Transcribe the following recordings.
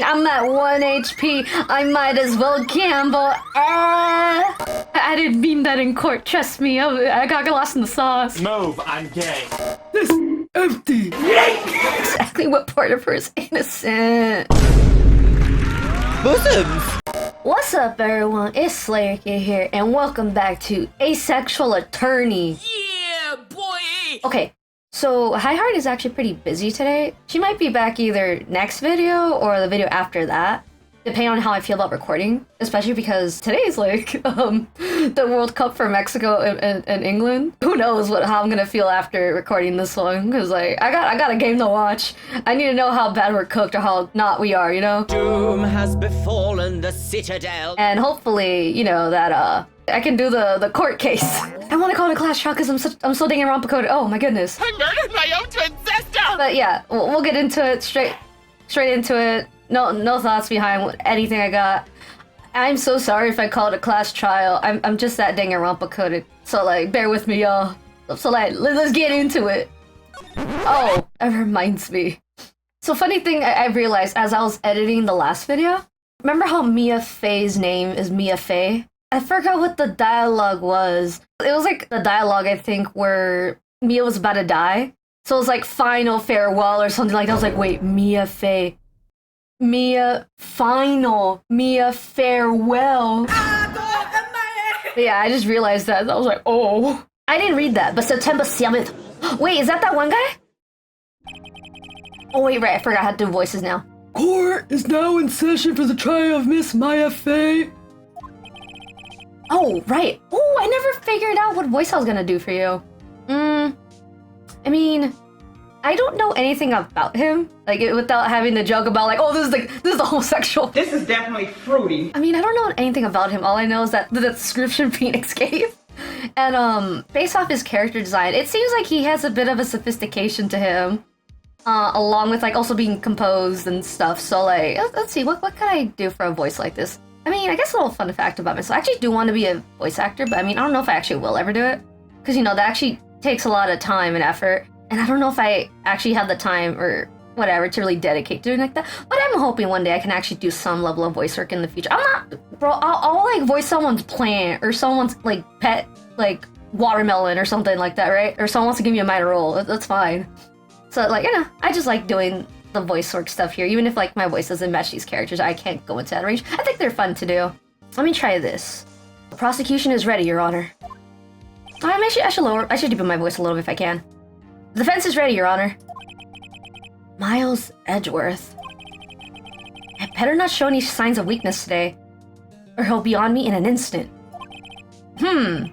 I'm at 1 HP. I might as well gamble. I didn't mean that in court. Trust me. I got lost in the sauce. Move, I'm gay. This empty. Exactly what part of her is innocent. Bosoms! What's up, everyone? It's Slayer Kid here, and welcome back to Asexual Attorney. Yeah, boy! Okay. So, Highheart is actually pretty busy today. She might be back either next video or the video after that, depending on how I feel about recording. Especially because today is like the World Cup for Mexico and England. Who knows how I'm gonna feel after recording this one? Because like I got a game to watch. I need to know how bad we're cooked or how not we are. You know. Doom has befallen the citadel. And hopefully, you know that I can do the court case. I want to call it a class trial because I'm so dang rampacoded. Oh my goodness. I murdered my own twin sister! But yeah, we'll get into it straight into it. No thoughts behind anything I got. I'm so sorry if I call it a class trial. I'm just that dang rampacoded. So like, bear with me, y'all. So like, let's get into it. Oh, that reminds me. So funny thing I realized as I was editing the last video. Remember how Mia Fey's name is Mia Fey? I forgot what the dialogue was. It was like the dialogue, I think, where Mia was about to die. So it was like final farewell or something like that. I was like, wait, Mia Fey. Mia final. Mia farewell. But yeah, I just realized that. I was like, oh. I didn't read that, but September 7th. Wait, is that one guy? Oh wait, right, I forgot how to do voices now. Court is now in session for the trial of Miss Maya Fey. Oh, right. Oh, I never figured out what voice I was gonna do for you. I mean, I don't know anything about him. Like, without having to joke about, like, oh, this is the homosexual. This is definitely fruity. I mean, I don't know anything about him. All I know is that the description Phoenix gave. And, based off his character design, it seems like he has a bit of a sophistication to him. Along with, like, also being composed and stuff. So, like, let's see, what can I do for a voice like this? I mean, I guess a little fun fact about myself. I actually do want to be a voice actor, but I mean, I don't know if I actually will ever do it. Because, you know, that actually takes a lot of time and effort. And I don't know if I actually have the time or whatever to really dedicate to doing like that. But I'm hoping one day I can actually do some level of voice work in the future. I'm not, bro, I'll like voice someone's plant or someone's like pet, like watermelon or something like that, right? Or someone wants to give me a minor role. That's fine. So like, you know, I just like doing the voice work stuff here. Even if like my voice doesn't match these characters, I can't go into that range. I think they're fun to do. Let me try this. The prosecution is ready, Your Honor. I should deepen my voice a little bit if I can. The defense is ready, Your Honor. Miles Edgeworth. I better not show any signs of weakness today, or he'll be on me in an instant. Oh,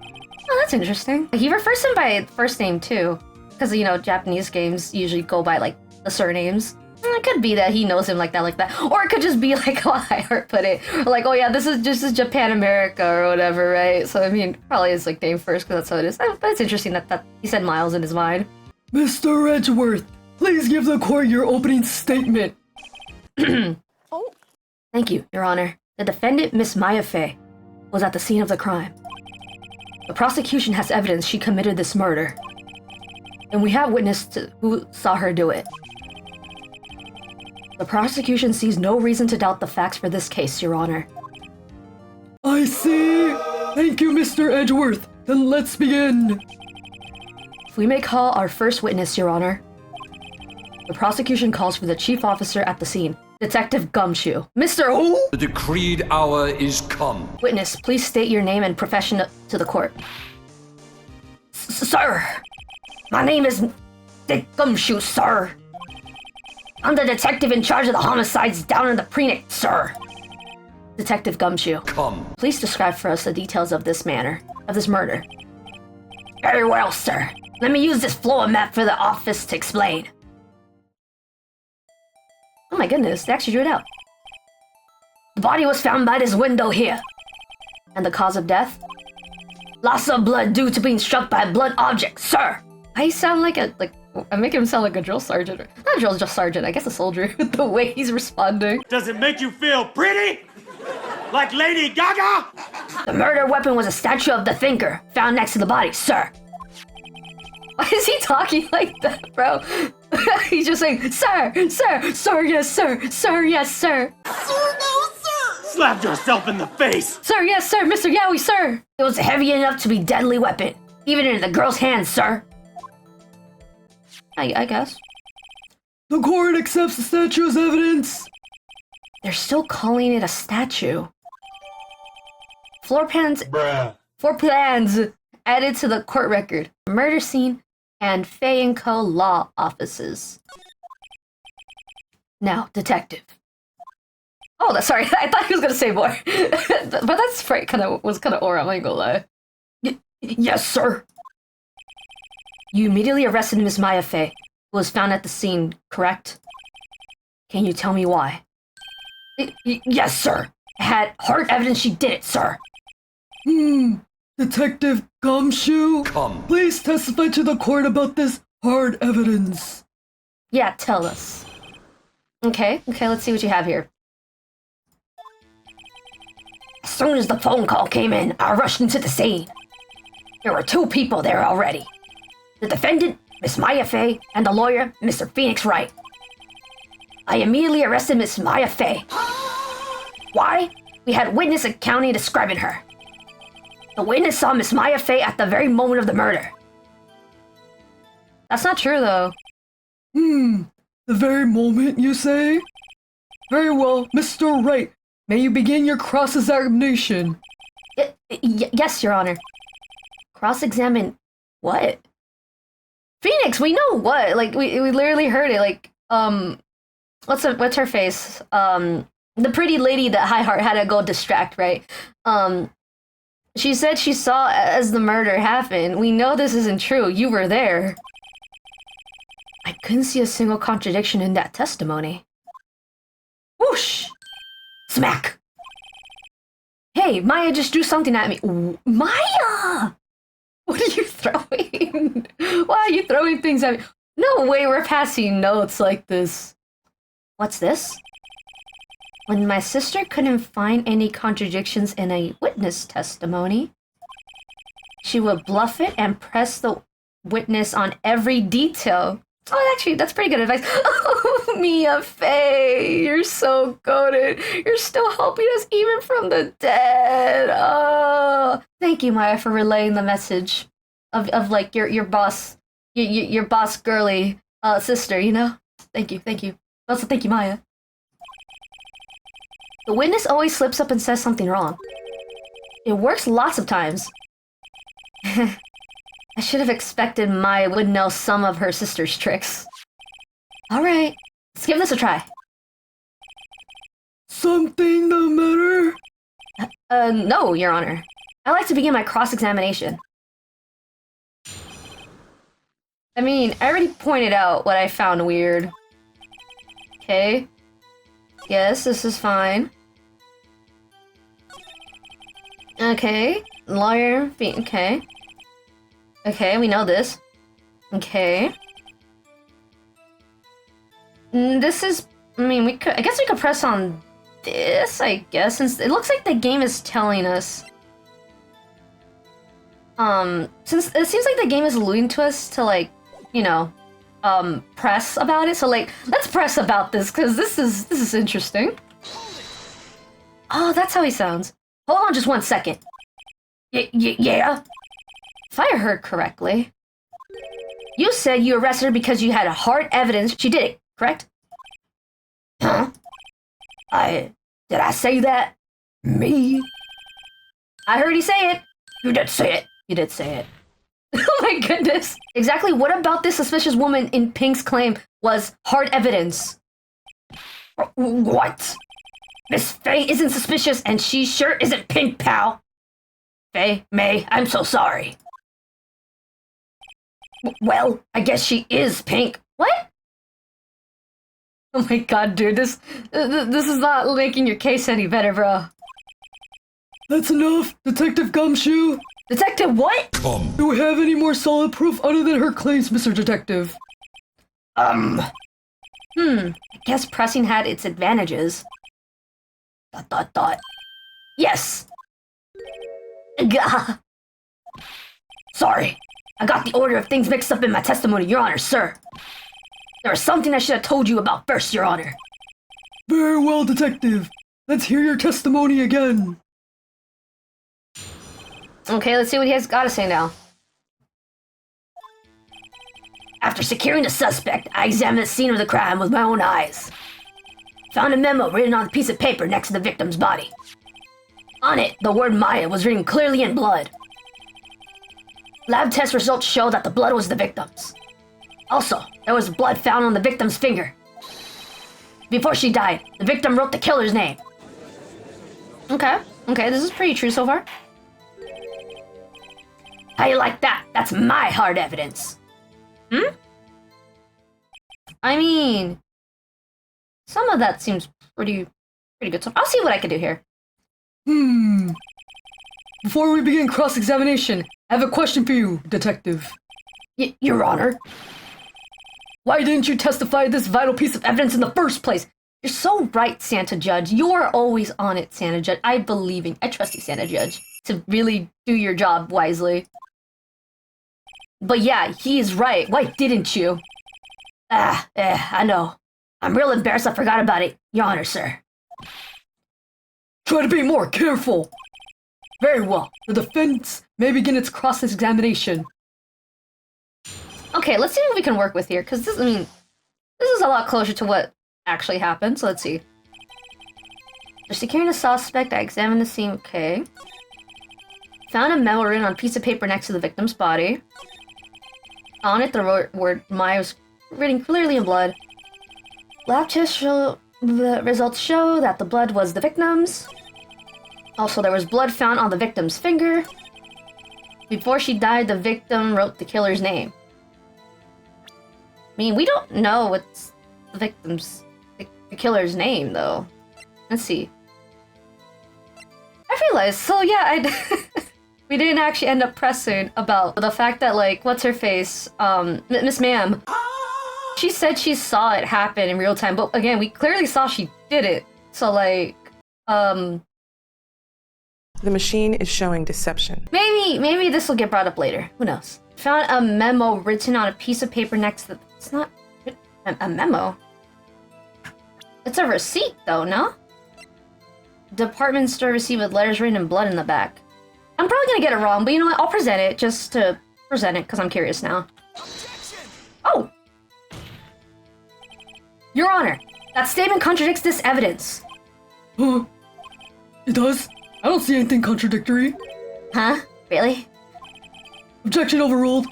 that's interesting. He refers to him by first name too, because you know Japanese games usually go by like the surnames. It could be that he knows him like that, or it could just be like how Highheart put it, or like, oh yeah, this is Japan America or whatever, right? So I mean, probably is like name first because that's how it is. But it's interesting that he said Miles in his mind. Mr. Edgeworth, please give the court your opening statement. Oh. Thank you, Your Honor. The defendant, Miss Maya Fey, was at the scene of the crime. The prosecution has evidence she committed this murder, and we have witnesses who saw her do it. The prosecution sees no reason to doubt the facts for this case, Your Honor. I see. Thank you, Mr. Edgeworth. Then let's begin. If we may call our first witness, Your Honor. The prosecution calls for the chief officer at the scene, Detective Gumshoe. Mr. Who? The decreed hour is come. Witness, please state your name and profession to the court. Sir, my name is Dick Gumshoe, sir. I'm the detective in charge of the homicides down in the Phoenix, sir. Detective Gumshoe. Come. Please describe for us the details of this murder. Very well, sir. Let me use this floor map for the office to explain. Oh my goodness, they actually drew it out. The body was found by this window here. And the cause of death? Loss of blood due to being struck by a blunt object, sir. I sound like I make him sound like a drill sergeant. Not a drill sergeant, I guess a soldier, with the way he's responding. Does it make you feel pretty? Like Lady Gaga? The murder weapon was a statue of the Thinker, found next to the body, sir. Why is he talking like that, bro? He's just saying, sir, sir, sir, yes, sir, sir, yes, sir. Slapped yourself in the face. Sir, yes, sir, Mr. Yowie, sir. It was heavy enough to be deadly weapon, even in the girl's hands, sir. I guess. The court accepts the statue as evidence. They're still calling it a statue. Floor plans added to the court record. Murder scene and Faye & Co. law offices. Now, detective. Oh, sorry. I thought he was gonna say more, but that's right. Was kind of aura. I'm not gonna lie. Yes, sir. You immediately arrested Miss Maya Faye, who was found at the scene. Correct? Can you tell me why? Yes, sir. I had hard evidence she did it, sir. Detective Gumshoe, Come. please testify to the court about this hard evidence. Yeah, tell us. Okay, let's see what you have here. As soon as the phone call came in, I rushed into the scene. There were 2 people there already. The defendant, Miss Maya Faye, and the lawyer, Mr. Phoenix Wright. I immediately arrested Miss Maya Faye. Why? We had witness accounting describing her. The witness saw Miss Maya Faye at the very moment of the murder. That's not true, though. The very moment, you say? Very well, Mr. Wright. May you begin your cross-examination. Yes, Your Honor. Cross-examine what? Phoenix, we know what. Like, we literally heard it. Like, what's her face? The pretty lady that Highheart had to go distract, right? She said she saw as the murder happened. We know this isn't true. You were there. I couldn't see a single contradiction in that testimony. Whoosh! Smack! Hey, Maya just drew something at me. Maya! What are you throwing? Why are you throwing things at me? No way we're passing notes like this. What's this? When my sister couldn't find any contradictions in a witness testimony, she would bluff it and press the witness on every detail. Oh, actually, that's pretty good advice. Oh, Mia Faye, you're so goated. You're still helping us even from the dead. Oh, thank you, Maya, for relaying the message of like your boss, your boss girly sister. You know, thank you. Also, thank you, Maya. The witness always slips up and says something wrong. It works lots of times. I should have expected Maya would know some of her sister's tricks. Alright, let's give this a try. Something the matter? No, Your Honor. I'd like to begin my cross-examination. I mean, I already pointed out what I found weird. Okay. Yes, this is fine. Okay. Lawyer, okay. Okay, we know this. Okay. This is... I mean, I guess we could press on this, I guess, since it looks like the game is telling us. Since it seems like the game is alluding to us to, like, you know, press about it. So, like, let's press about this, because this is interesting. Oh, that's how he sounds. Hold on just 1 second. Yeah? If I heard correctly, you said you arrested her because you had hard evidence she did it, correct? Huh? Did I say that? Me? I heard you say it. You did say it. You did say it. Oh my goodness. Exactly what about this suspicious woman in Pink's claim was hard evidence? What? Miss Faye isn't suspicious and she sure isn't Pink, pal. Faye, May, I'm so sorry. Well, I guess she is Pink. What? Oh my god, dude, this is not making your case any better, bro. That's enough, Detective Gumshoe. Detective what? Come. Do we have any more solid proof other than her claims, Mr. Detective? I guess pressing had its advantages. ... Yes! Gah. Sorry, I got the order of things mixed up in my testimony, Your Honor, sir. There was something I should have told you about first, Your Honor. Very well, Detective. Let's hear your testimony again. Okay, let's see what he has got to say now. After securing the suspect, I examined the scene of the crime with my own eyes. Found a memo written on a piece of paper next to the victim's body. On it, the word Maya was written clearly in blood. Lab test results show that the blood was the victim's. Also, there was blood found on the victim's finger. Before she died, the victim wrote the killer's name. Okay, this is pretty true so far. How you like that? That's my hard evidence. I mean, some of that seems pretty good. So I'll see what I can do here. Before we begin cross-examination, I have a question for you, Detective. Your Honor. Why didn't you testify this vital piece of evidence in the first place? You're so right, Santa Judge. You are always on it, Santa Judge. I trust you, Santa Judge, to really do your job wisely. But yeah, he is right. Why didn't you? I know. I'm real embarrassed I forgot about it, Your Honor, sir. Try to be more careful. Very well. The defense may begin its cross-examination. Okay, let's see what we can work with here, because this is a lot closer to what actually happened, so let's see. For securing the suspect, I examined the scene, okay. Found a memo written on a piece of paper next to the victim's body. On it, the word Maya was written clearly in blood. Lab tests show the results show that the blood was the victim's. Also, there was blood found on the victim's finger. Before she died, the victim wrote the killer's name. I mean, we don't know what's the victim's, the killer's name, though. Let's see. I realized, so yeah, we didn't actually end up pressing about the fact that, like, what's her face? Miss Ma'am. She said she saw it happen in real time, but again, we clearly saw she did it. So, like, The machine is showing deception. maybe this will get brought up later. Who knows? Found a memo written on a piece of paper next to the... It's not a memo. It's a receipt, though, no? Department store receipt with letters written in blood in the back. I'm probably gonna get it wrong, but you know what? I'll present it just to present it, because I'm curious now. Oh! Your Honor, that statement contradicts this evidence. Huh? It does? I don't see anything contradictory. Huh? Really? Objection overruled.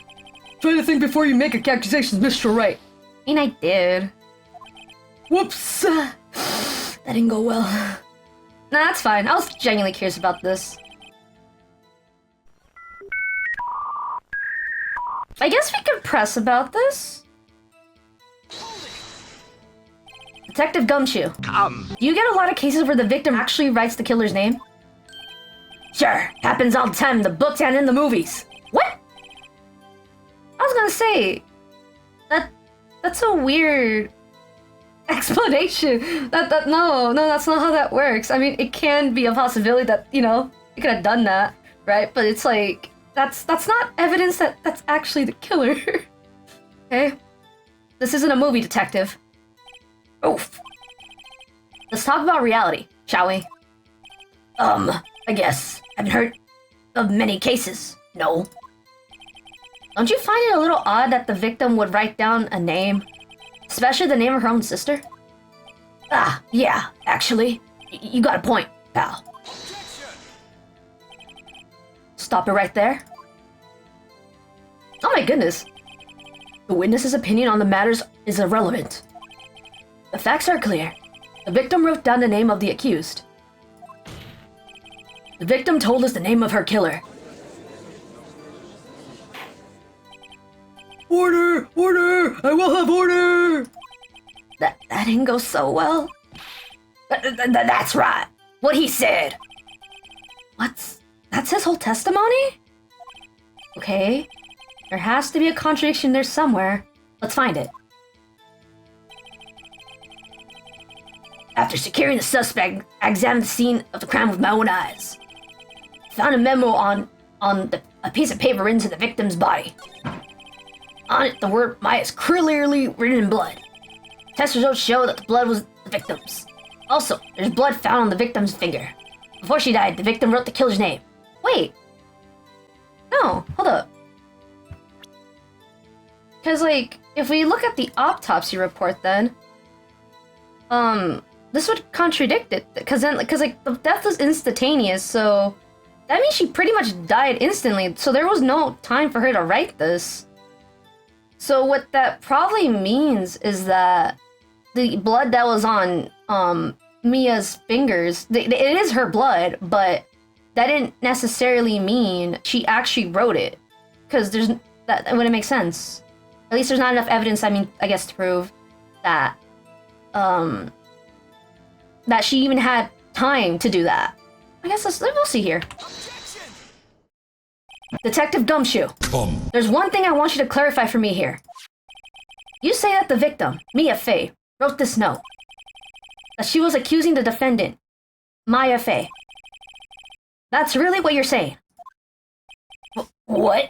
Try to think before you make accusations, Mr. Wright. I mean, I did. Whoops! That didn't go well. Nah, that's fine. I was genuinely curious about this. I guess we could press about this. Detective Gumshoe. Do you get a lot of cases where the victim actually writes the killer's name? Sure, happens all the time in the books and in the movies. What? I was gonna say, that's a weird explanation. No, that's not how that works. I mean, it can be a possibility that, you know, you could have done that, right? But it's like, that's not evidence that that's actually the killer. Okay? This isn't a movie, detective. Oof. Let's talk about reality, shall we? I guess. Haven't heard of many cases. No. Don't you find it a little odd that the victim would write down a name? Especially the name of her own sister? Ah, yeah, actually. You got a point, pal. Stop it right there. Oh my goodness. The witness's opinion on the matters is irrelevant. The facts are clear. The victim wrote down the name of the accused. The victim told us the name of her killer. Order! Order! I will have order! That didn't go so well. That's right. What he said. That's his whole testimony? Okay. There has to be a contradiction there somewhere. Let's find it. After securing the suspect, I examined the scene of the crime with my own eyes. Found a memo on a piece of paper written to the victim's body. On it, the word Maya is clearly written in blood. Test results show that the blood was the victim's. Also, there's blood found on the victim's finger. Before she died, the victim wrote the killer's name. Wait. No, hold up. Because, like, if we look at the autopsy report then, this would contradict it. Because the death was instantaneous, so that means she pretty much died instantly, so there was no time for her to write this. So what that probably means is that the blood that was on Mia's fingers, it is her blood, but that didn't necessarily mean she actually wrote it, because that wouldn't make sense. At least there's not enough evidence, I guess, to prove that that she even had time to do that. I guess we'll see here. Detective Gumshoe, there's one thing I want you to clarify for me here. You say that the victim, Mia Fey, wrote this note. That she was accusing the defendant, Maya Fey. That's really what you're saying. What?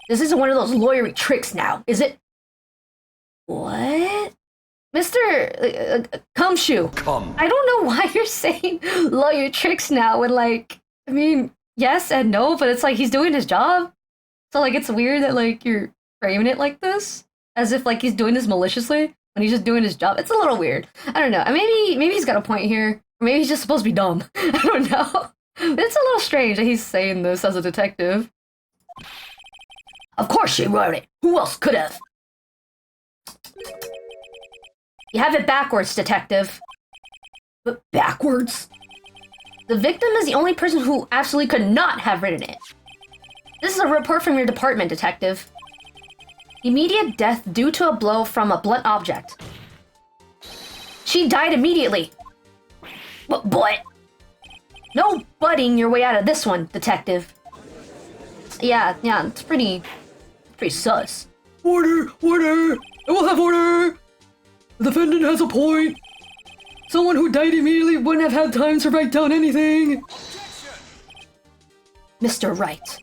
This isn't one of those lawyery tricks now, is it? What? Mr. Gumshoe. I don't know why you're saying lawyer tricks now when, like, I mean, yes and no, but it's like he's doing his job. So, like, it's weird that, like, you're framing it like this. As if, like, he's doing this maliciously when he's just doing his job. It's a little weird. I don't know. Maybe he's got a point here. Or maybe he's just supposed to be dumb. I don't know. It's a little strange that he's saying this as a detective. Of course she wrote it. Who else could have? You have it backwards, detective. But backwards? The victim is the only person who absolutely could not have written it. This is a report from your department, detective. Immediate death due to a blow from a blunt object. She died immediately. But no butting your way out of this one, detective. Yeah, it's pretty sus. Order! I will have order! The defendant has a point. Someone who died immediately wouldn't have had time to write down anything. Mr. Wright,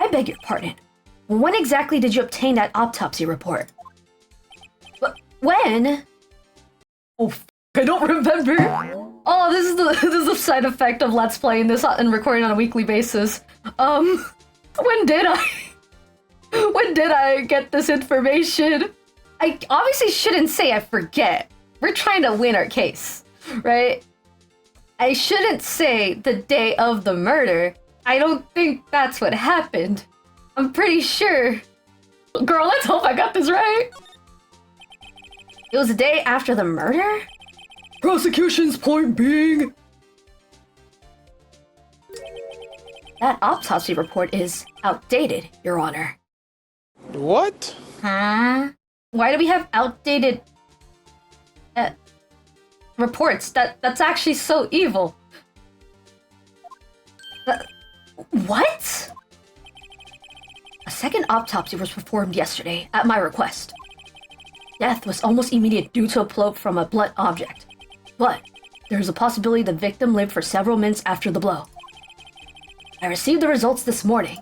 I beg your pardon. When exactly did you obtain that autopsy report? When? Oh, I don't remember. Oh, this is the side effect of Let's Playing this and recording on a weekly basis. When did I get this information? I obviously shouldn't say I forget. We're trying to win our case, right? I shouldn't say the day of the murder. I don't think that's what happened. I'm pretty sure. Girl, let's hope I got this right. It was the day after the murder? Prosecution's point being... That autopsy report is outdated, Your Honor. What? Huh? Why do we have outdated reports? That's actually so evil. What? A second autopsy was performed yesterday at my request. Death was almost immediate due to a blow from a blunt object. But there is a possibility the victim lived for several minutes after the blow. I received the results this morning.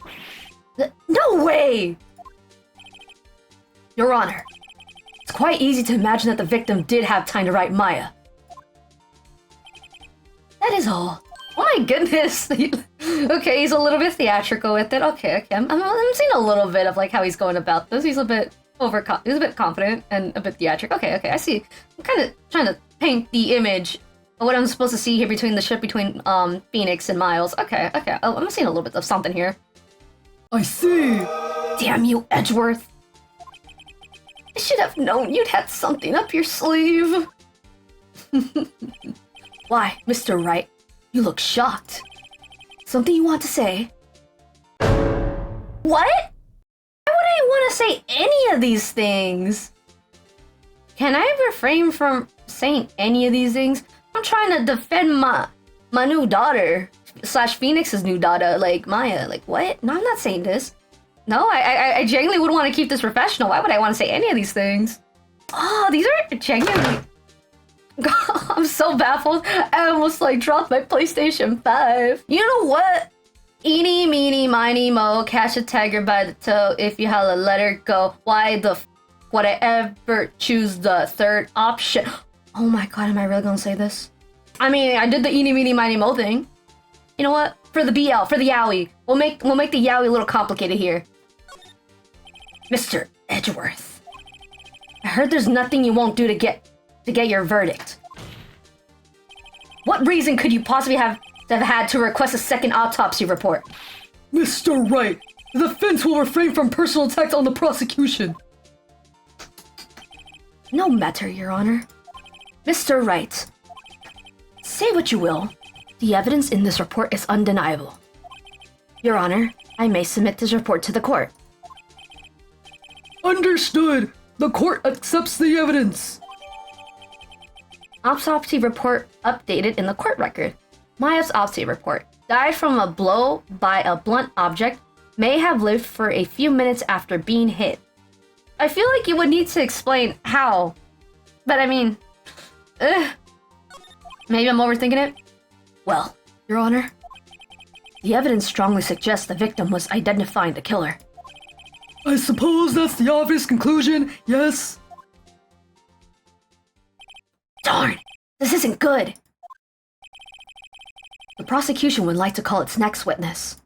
No way! Your Honor, it's quite easy to imagine that the victim did have time to write Maya. That is all. Oh my goodness. Okay, he's a little bit theatrical with it. Okay. I'm seeing a little bit of like how he's going about this. He's a bit confident and a bit theatrical. Okay, I see. I'm kind of trying to paint the image of what I'm supposed to see here between the ship between Phoenix and Miles. Okay. Oh, I'm seeing a little bit of something here. I see. Damn you, Edgeworth. I should have known you'd had something up your sleeve. Why, Mr. Wright? You look shocked. Something you want to say? What? Why would I want to say any of these things? Can I refrain from saying any of these things? I'm trying to defend my new daughter / Phoenix's new daughter, like Maya. Like, what? No, I'm not saying this. No, I genuinely would want to keep this professional. Why would I want to say any of these things? Oh, these are genuinely... I'm so baffled. I almost like dropped my PlayStation 5. You know what? Eeny, meeny, miny, mo, catch a tiger by the toe. If you holla, let her go. Why the f would I ever choose the third option? Oh my god, am I really gonna say this? I mean, I did the eeny, meeny, miny, mo thing. You know what? For the BL, for the Yowie. We'll make the Yowie a little complicated here. Mr. Edgeworth. I heard there's nothing you won't do to get your verdict. What reason could you possibly have had to request a second autopsy report? Mr. Wright, the defense will refrain from personal attacks on the prosecution. No matter, Your Honor. Mr. Wright, say what you will. The evidence in this report is undeniable. Your Honor, I may submit this report to the court. Understood. The court accepts the evidence. Autopsy report updated in the court record. My autopsy report. Died from a blow by a blunt object. May have lived for a few minutes after being hit. I feel like you would need to explain how. But I mean... Maybe I'm overthinking it? Well, Your Honor, the evidence strongly suggests the victim was identifying the killer. I suppose that's the obvious conclusion, yes? Darn! This isn't good! The prosecution would like to call its next witness.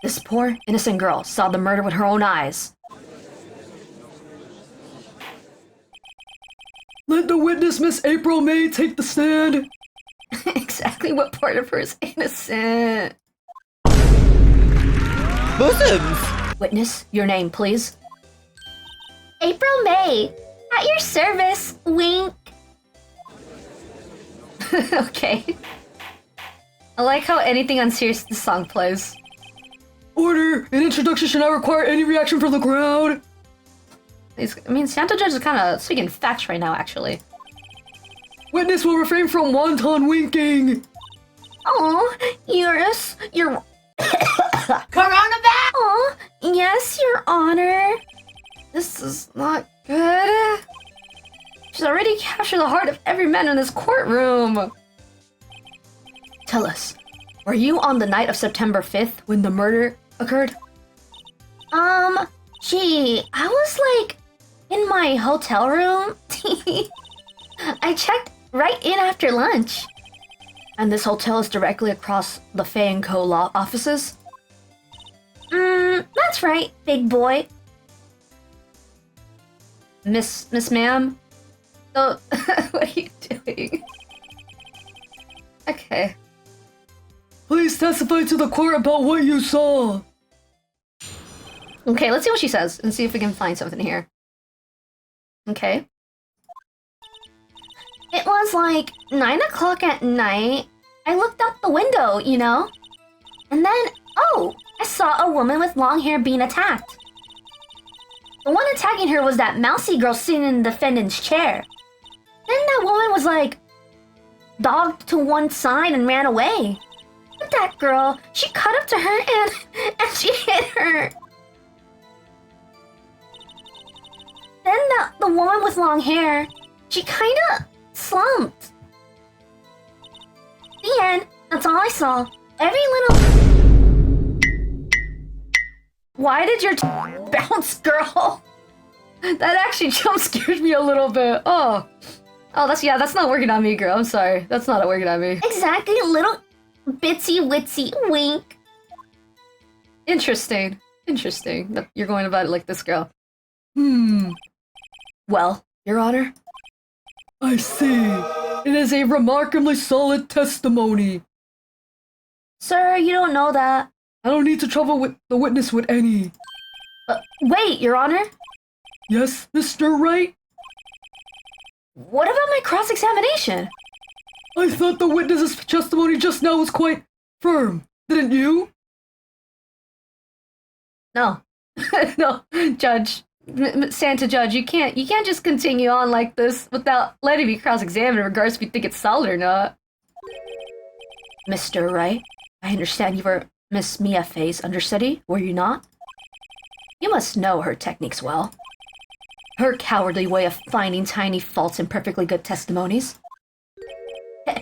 This poor, innocent girl saw the murder with her own eyes. Let the witness, Miss April May, take the stand. Exactly what part of her is innocent? Bosoms! Witness, your name, please. April May! At your service, wink! Okay. I like how anything unserious this song plays. Order! An introduction should not require any reaction from the crowd. I mean, Santo Judge is kind of speaking facts right now, actually. Witness will refrain from wanton winking. Oh, you're... Coronavirus! Oh, yes, Your Honor. This is not good. She's already captured the heart of every man in this courtroom. Tell us, were you on the night of September 5th when the murder occurred? Gee, I was like in my hotel room. I checked right in after lunch. And this hotel is directly across the Fay & Co. law offices? That's right, big boy. Miss Ma'am? Oh, what are you doing? Okay. Please testify to the court about what you saw. Okay, let's see what she says and see if we can find something here. Okay. It was like 9 o'clock at night. I looked out the window, you know? And then, oh, I saw a woman with long hair being attacked. The one attacking her was that mousy girl sitting in the defendant's chair. Then that woman was like, dogged to one side and ran away. But that girl, she cut up to her and she hit her. Then the woman with long hair, she kinda slumped. The end. That's all I saw. Every little... Why did your bounce, girl? That actually jump scared me a little bit. Oh, that's not working on me, girl. I'm sorry. That's not working on me. Exactly, little bitsy witsy wink. Interesting. Interesting that you're going about it like this, girl. Well, Your Honor? I see. It is a remarkably solid testimony. Sir, you don't know that. I don't need to trouble with the witness with any. Wait, Your Honor? Yes, Mr. Wright? What about my cross-examination? I thought the witness's testimony just now was quite firm, didn't you? No. No, Judge. Santa Judge, you can't just continue on like this without letting me cross-examine in regards if you think it's solid or not. Mr. Wright, I understand you were Miss Mia Fey's understudy, were you not? You must know her techniques well. Her cowardly way of finding tiny faults in perfectly good testimonies.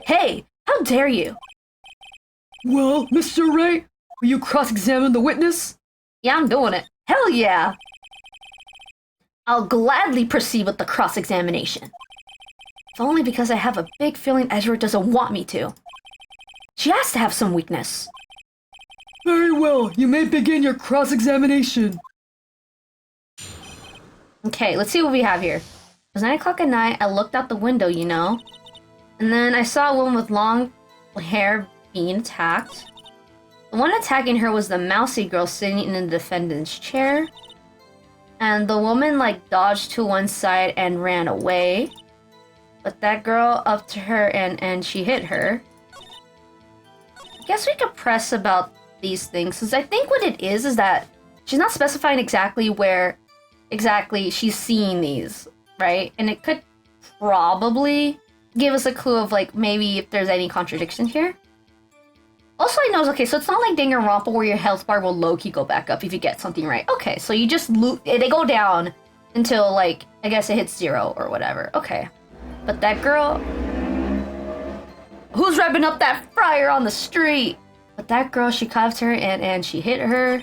Hey, how dare you? Well, Mr. Wright, will you cross-examine the witness? Yeah, I'm doing it. Hell yeah! I'll gladly proceed with the cross-examination. If only because I have a big feeling Edward doesn't want me to. She has to have some weakness. Very well, you may begin your cross-examination. Okay, let's see what we have here. It was 9 o'clock at night, I looked out the window, you know. And then I saw a woman with long hair being attacked. The one attacking her was the mousy girl sitting in the defendant's chair. And the woman, like, dodged to one side and ran away. But that girl up to her and she hit her. I guess we could press about these things, because I think what it is that she's not specifying exactly where exactly she's seeing these, right? And it could probably give us a clue of, like, maybe if there's any contradiction here. Also, I know, okay, so it's not like Danganronpa where your health bar will low-key go back up if you get something right. Okay, so you just they go down until, like, I guess it hits 0 or whatever. Okay. But that girl... Who's revving up that fryer on the street? But that girl, she caught up to her and she hit her.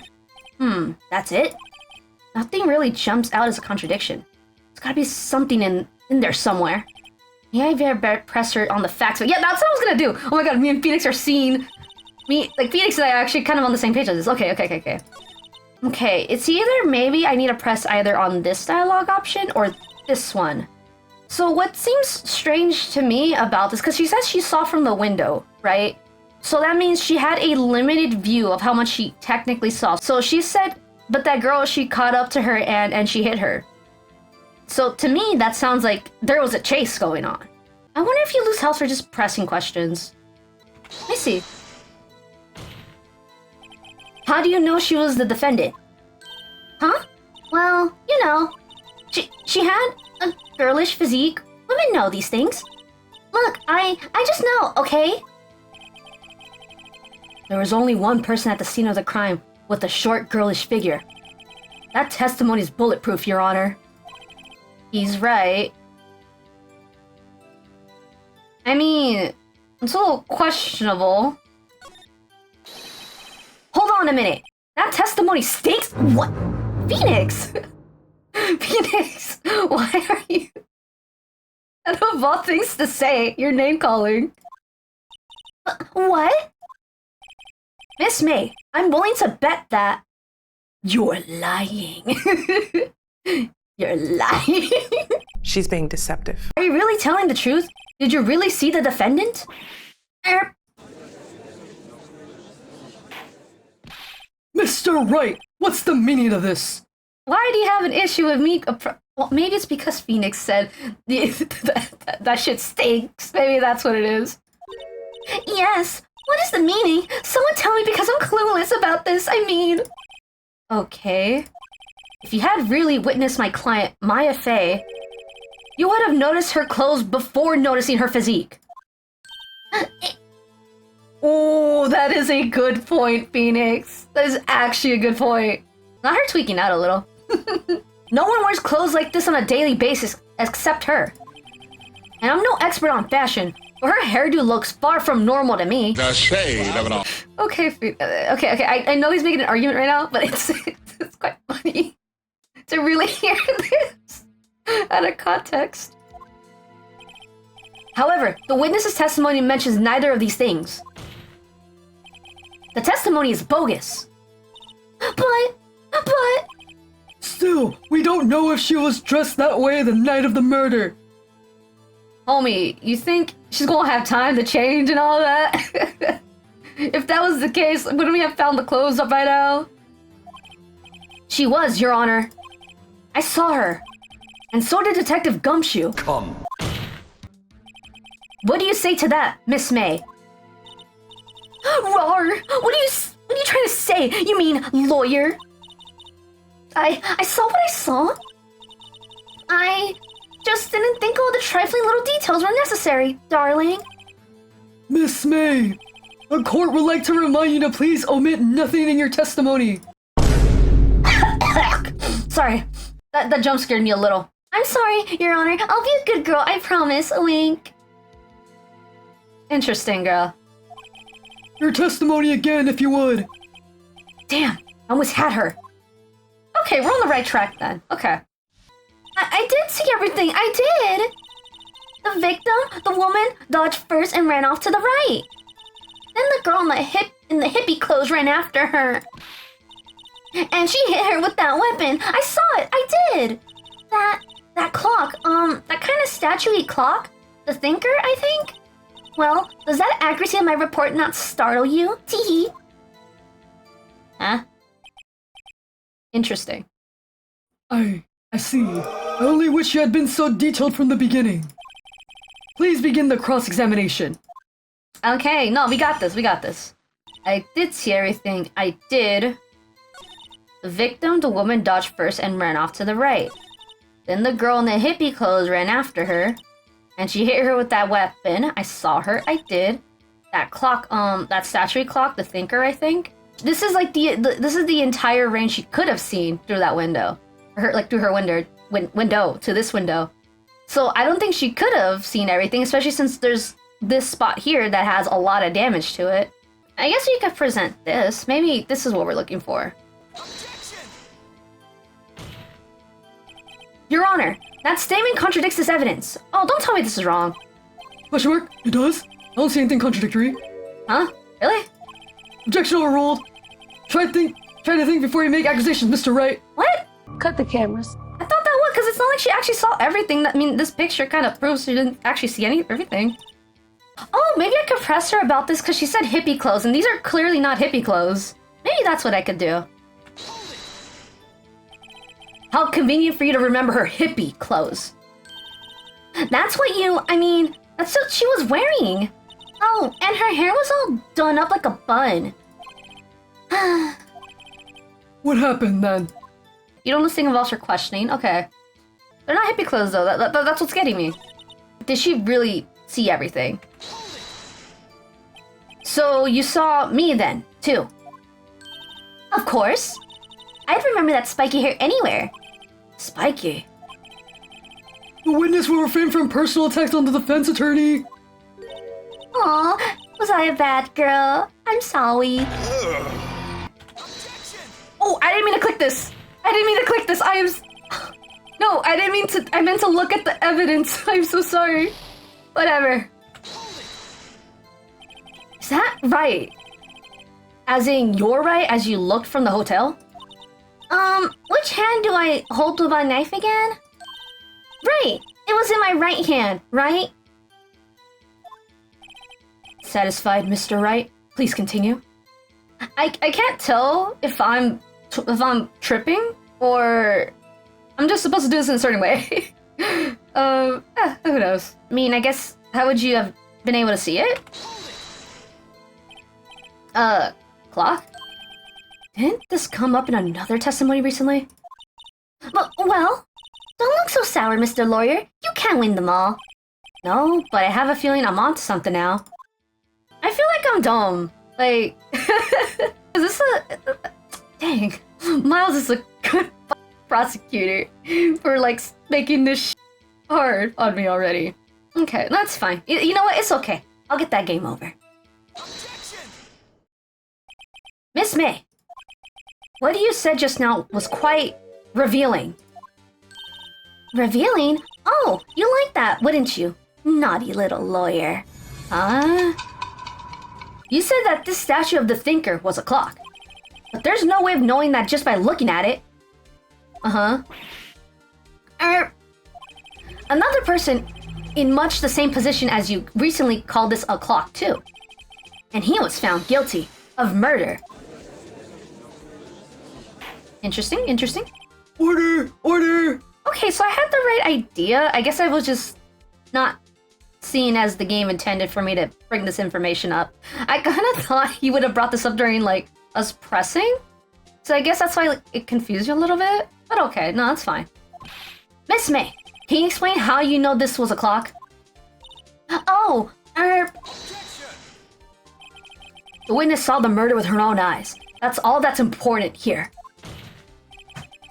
That's it? Nothing really jumps out as a contradiction. There's gotta be something in there somewhere. Yeah, I better press her on the facts, but yeah, that's what I was gonna do! Oh my god, me and Phoenix are seeing... Phoenix and I are actually kind of on the same page as this. Okay. Okay, it's either maybe I need to press either on this dialogue option or this one. So what seems strange to me about this, because she says she saw from the window, right? So that means she had a limited view of how much she technically saw. So she said, but that girl, she caught up to her and she hit her. So to me, that sounds like there was a chase going on. I wonder if you lose health for just pressing questions. Let me see. How do you know she was the defendant? Huh? Well, you know, she had a girlish physique. Women know these things. Look, I just know, okay? There was only one person at the scene of the crime with a short, girlish figure. That testimony is bulletproof, Your Honor. He's right. I mean, it's a little questionable. Hold on a minute. That testimony stinks? What? Phoenix! Phoenix, why are you... Out of all things to say, you're name-calling. What? Miss May, I'm willing to bet that... You're lying. You're lying. She's being deceptive. Are you really telling the truth? Did you really see the defendant? Mr. Wright, what's the meaning of this? Why do you have an issue with me? Well, maybe it's because Phoenix said that shit stinks. Maybe that's what it is. Yes. What is the meaning? Someone tell me because I'm clueless about this. I mean... Okay. If you had really witnessed my client, Maya Fey, you would have noticed her clothes before noticing her physique. Oh, that is a good point, Phoenix. That is actually a good point. Not her tweaking out a little. No one wears clothes like this on a daily basis except her. And I'm no expert on fashion, but her hairdo looks far from normal to me. The shade of it all. Okay. I know he's making an argument right now, but it's quite funny to really hear this out of context. However, the witness's testimony mentions neither of these things. The testimony is bogus. But... Still, we don't know if she was dressed that way the night of the murder. Homie, you think she's gonna have time to change and all that? If that was the case, wouldn't we have found the clothes up by now? She was, Your Honor. I saw her. And so did Detective Gumshoe. Come. What do you say to that, Miss May? Rawr! What are you trying to say? You mean lawyer? I saw what I saw. I just didn't think all the trifling little details were necessary, darling. Miss May, the court would like to remind you to please omit nothing in your testimony. Sorry, that jump scared me a little. I'm sorry, Your Honor. I'll be a good girl, I promise. Wink. Interesting, girl. Your testimony again, if you would. Damn, I almost had her. Okay, we're on the right track then. Okay. I did see everything. I did. The victim, the woman, dodged first and ran off to the right. Then the girl in the hippie clothes ran after her. And she hit her with that weapon. I saw it. I did. That clock, that kind of statue-y clock? The thinker, I think? Well, does that accuracy of my report not startle you? Teehee. Huh? Interesting. I see. I only wish you had been so detailed from the beginning. Please begin the cross-examination. Okay, no, we got this, we got this. I did see everything. I did. The victim, the woman, dodged first and ran off to the right. Then the girl in the hippie clothes ran after her. And she hit her with that weapon. I saw her, I did. That clock, that statue clock, the thinker, I think. This is like this is the entire range she could have seen through that window. Through her window to this window. So I don't think she could have seen everything, especially since there's this spot here that has a lot of damage to it. I guess we could present this. Maybe this is what we're looking for. Your Honor, that statement contradicts this evidence. Oh, don't tell me this is wrong. Question mark? It does? I don't see anything contradictory. Huh? Really? Objection overruled. Try to think before you make accusations, Mr. Wright. What? Cut the cameras. I thought that was because it's not like she actually saw everything. I mean, this picture kind of proves she didn't actually see everything. Oh, maybe I could press her about this because she said hippie clothes, and these are clearly not hippie clothes. Maybe that's what I could do. How convenient for you to remember her hippie clothes. That's what that's what she was wearing. Oh, and her hair was all done up like a bun. What happened then? You don't listen about her questioning? Okay. They're not hippie clothes though, that's what's getting me. Did she really see everything? So you saw me then, too? Of course. I'd remember that spiky hair anywhere. Spiky? The witness will refrain from personal attacks on the defense attorney. Aw, was I a bad girl? I'm sorry. Oh, I didn't mean to click this. No, I didn't mean to. I meant to look at the evidence. I'm so sorry. Whatever. Is that right? As in, you're right as you looked from the hotel? Which hand do I hold with my knife again? Right, it was in my right hand, right? Satisfied, Mr. Wright? Please continue. I can't tell if I'm tripping or I'm just supposed to do this in a certain way. Who knows? I mean, I guess, how would you have been able to see it? Clock? Didn't this come up in another testimony recently? Well, don't look so sour, Mr. Lawyer. You can't win them all. No, but I have a feeling I'm onto something now. I feel like I'm dumb. Like, is this a... Dang. Miles is a good prosecutor for, like, making this hard on me already. Okay, that's fine. You know what? It's okay. I'll get that game over. Miss May, what you said just now was quite revealing. Revealing? Oh, you like that, wouldn't you? Naughty little lawyer. Huh? You said that this statue of the thinker was a clock. But there's no way of knowing that just by looking at it. Uh-huh. Another person in much the same position as you recently called this a clock too. And he was found guilty of murder. Interesting, interesting. Order! Order! Okay, so I had the right idea. I guess I was just not seen as the game intended for me to bring this information up. I kind of thought he would have brought this up during, like, us pressing. So I guess that's why, like, it confused you a little bit. But okay, no, that's fine. Miss May, can you explain how you know this was a clock? Oh, The witness saw the murder with her own eyes. That's all that's important here.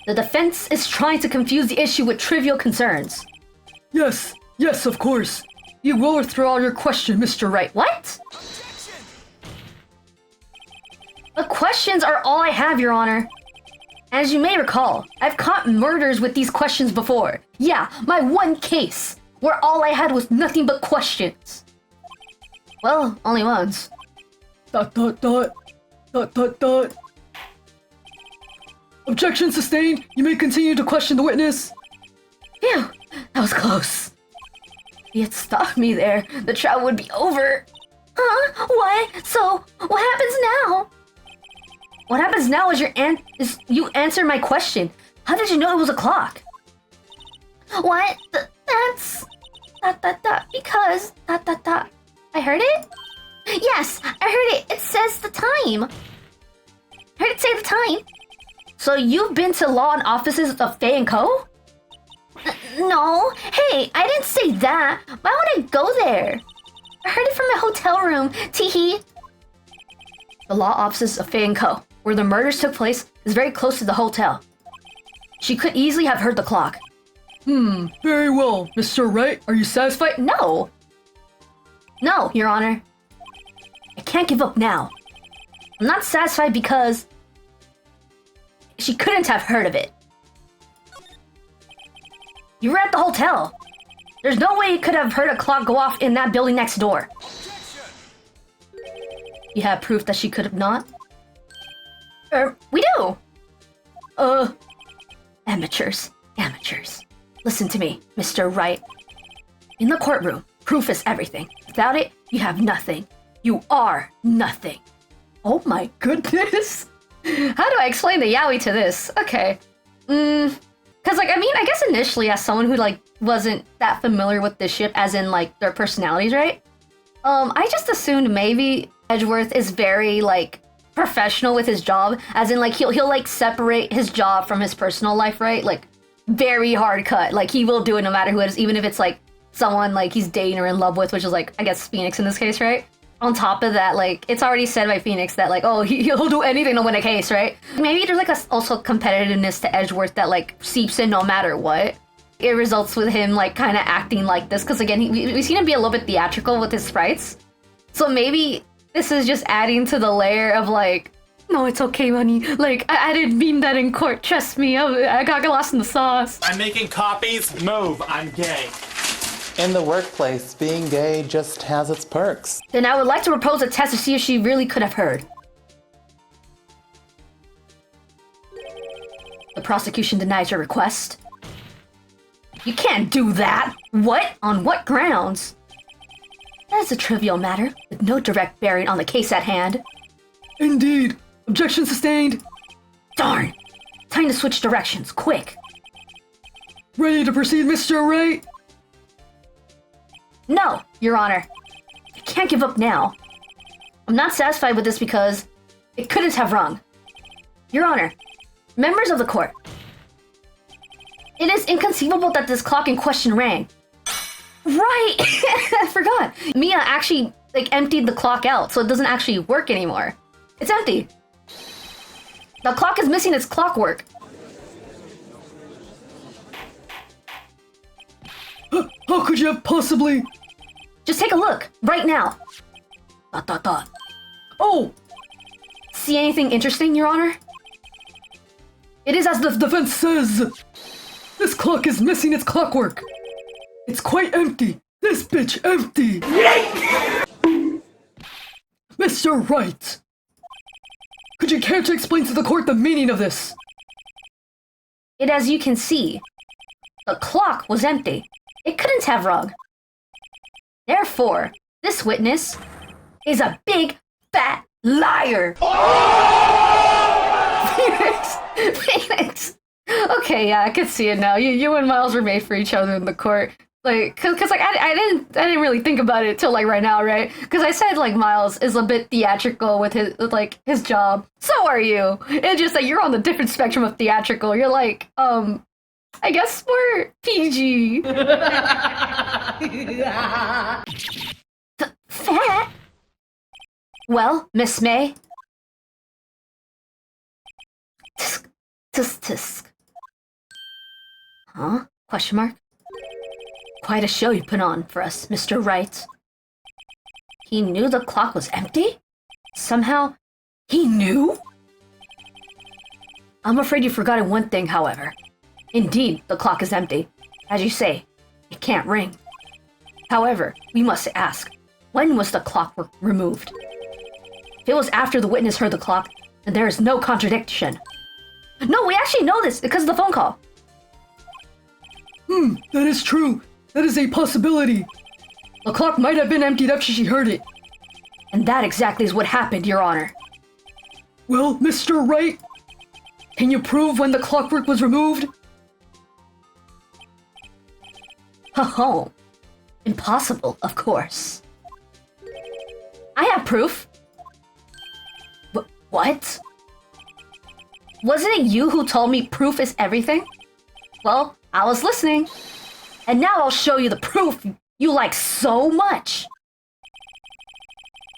The defense is trying to confuse the issue with trivial concerns. Yes, yes, of course. You will withdraw your question, Mr. Wright. What? The questions are all I have, Your Honor. As you may recall, I've caught murders with these questions before. Yeah, my one case, where all I had was nothing but questions. Well, only once. ... Objection sustained. You may continue to question the witness. Phew, that was close. If he had stopped me there, the trial would be over. Huh? What? So, what happens now? What happens now is you answer my question. How did you know it was a clock? What? That's... because... I heard it? Yes, I heard it. It says the time. I heard it say the time. So you've been to law and offices of Faye & Co.? No. Hey, I didn't say that. Why would I go there? I heard it from my hotel room. Teehee. The law offices of Faye & Co., where the murders took place, is very close to the hotel. She could easily have heard the clock. Very well. Mr. Wright, are you satisfied? No. No, Your Honor. I can't give up now. I'm not satisfied because... she couldn't have heard of it. You were at the hotel. There's no way you could have heard a clock go off in that building next door. You have proof that she could have not? We do! Amateurs. Amateurs. Listen to me, Mr. Wright. In the courtroom, proof is everything. Without it, you have nothing. You are nothing. Oh my goodness! How do I explain the yaoi to this? Okay. Cause like, I mean, I guess initially as someone who like wasn't that familiar with the ship as in like their personalities, right? I just assumed maybe Edgeworth is very like professional with his job, as in like he'll like separate his job from his personal life, right? Like very hard cut. Like he will do it no matter who it is, even if it's like someone like he's dating or in love with, which is like, I guess Phoenix in this case, right? On top of that, like, it's already said by Phoenix that, like, oh, he'll do anything to win a case, right? Maybe there's, like, also competitiveness to Edgeworth that, like, seeps in no matter what. It results with him, like, kind of acting like this. Because, again, we've seen him be a little bit theatrical with his sprites. So maybe this is just adding to the layer of, like, no, it's okay, honey. Like, I didn't mean that in court. Trust me. I got lost in the sauce. I'm making copies. Move. I'm gay. In the workplace, being gay just has its perks. Then I would like to propose a test to see if she really could have heard. The prosecution denies your request. You can't do that! What? On what grounds? That is a trivial matter, with no direct bearing on the case at hand. Indeed. Objection sustained. Darn! Time to switch directions, quick! Ready to proceed, Mr. Wright? No, Your Honor. I can't give up now. I'm not satisfied with this because it couldn't have rung. Your Honor, members of the court, it is inconceivable that this clock in question rang. Right! I forgot. Mia actually, like, emptied the clock out, so it doesn't actually work anymore. It's empty. The clock is missing its clockwork. How could you have possibly... Just take a look, right now. ... Oh! See anything interesting, Your Honor? It is as the Defense says... This clock is missing its clockwork. It's quite empty. This bitch empty. Mr. Wright, could you care to explain to the court the meaning of this? As you can see, the clock was empty. It couldn't have rung. Therefore, this witness is a big, fat liar. Phoenix! Okay, yeah, I can see it now. You and Miles were made for each other in the court. Like, cause like I didn't really think about it till like right now, right? Cause I said like Miles is a bit theatrical with his job. So are you. It's just that you're on the different spectrum of theatrical. You're like, I guess we're PG. Fat? Well, Miss May? Tisk, tisk, tisk. Huh? Question mark? Quite a show you put on for us, Mr. Wright. He knew the clock was empty? Somehow, he knew? I'm afraid you've forgotten one thing, however. Indeed, the clock is empty. As you say, it can't ring. However, we must ask, when was the clock removed? If it was after the witness heard the clock, then there is no contradiction. No, we actually know this because of the phone call. That is true. That is a possibility. The clock might have been emptied after she heard it. And that exactly is what happened, Your Honor. Well, Mr. Wright, can you prove when the clockwork was removed? Ho-ho. Impossible, of course. I have proof. What? Wasn't it you who told me proof is everything? Well, I was listening. And now I'll show you the proof you like so much.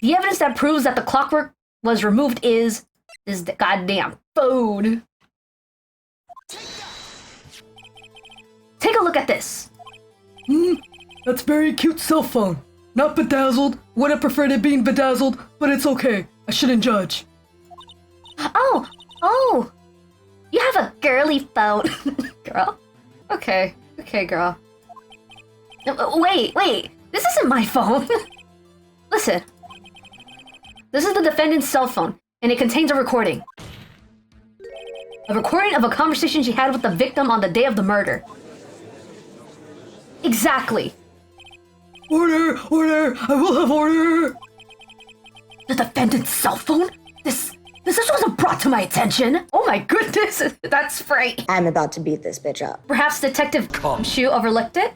The evidence that proves that the clockwork was removed is this goddamn phone. Take a look at this. That's very cute cell phone. Not bedazzled. Would have preferred it being bedazzled, but it's okay. I shouldn't judge. Oh, you have a girly phone. Girl? Okay, girl. Wait, this isn't my phone. Listen. This is the defendant's cell phone, and it contains a recording. A recording of a conversation she had with the victim on the day of the murder. Exactly. Order! I will have order! The defendant's cell phone? This wasn't brought to my attention. Oh my goodness, that's free. I'm about to beat this bitch up. Perhaps Detective Shu overlooked it?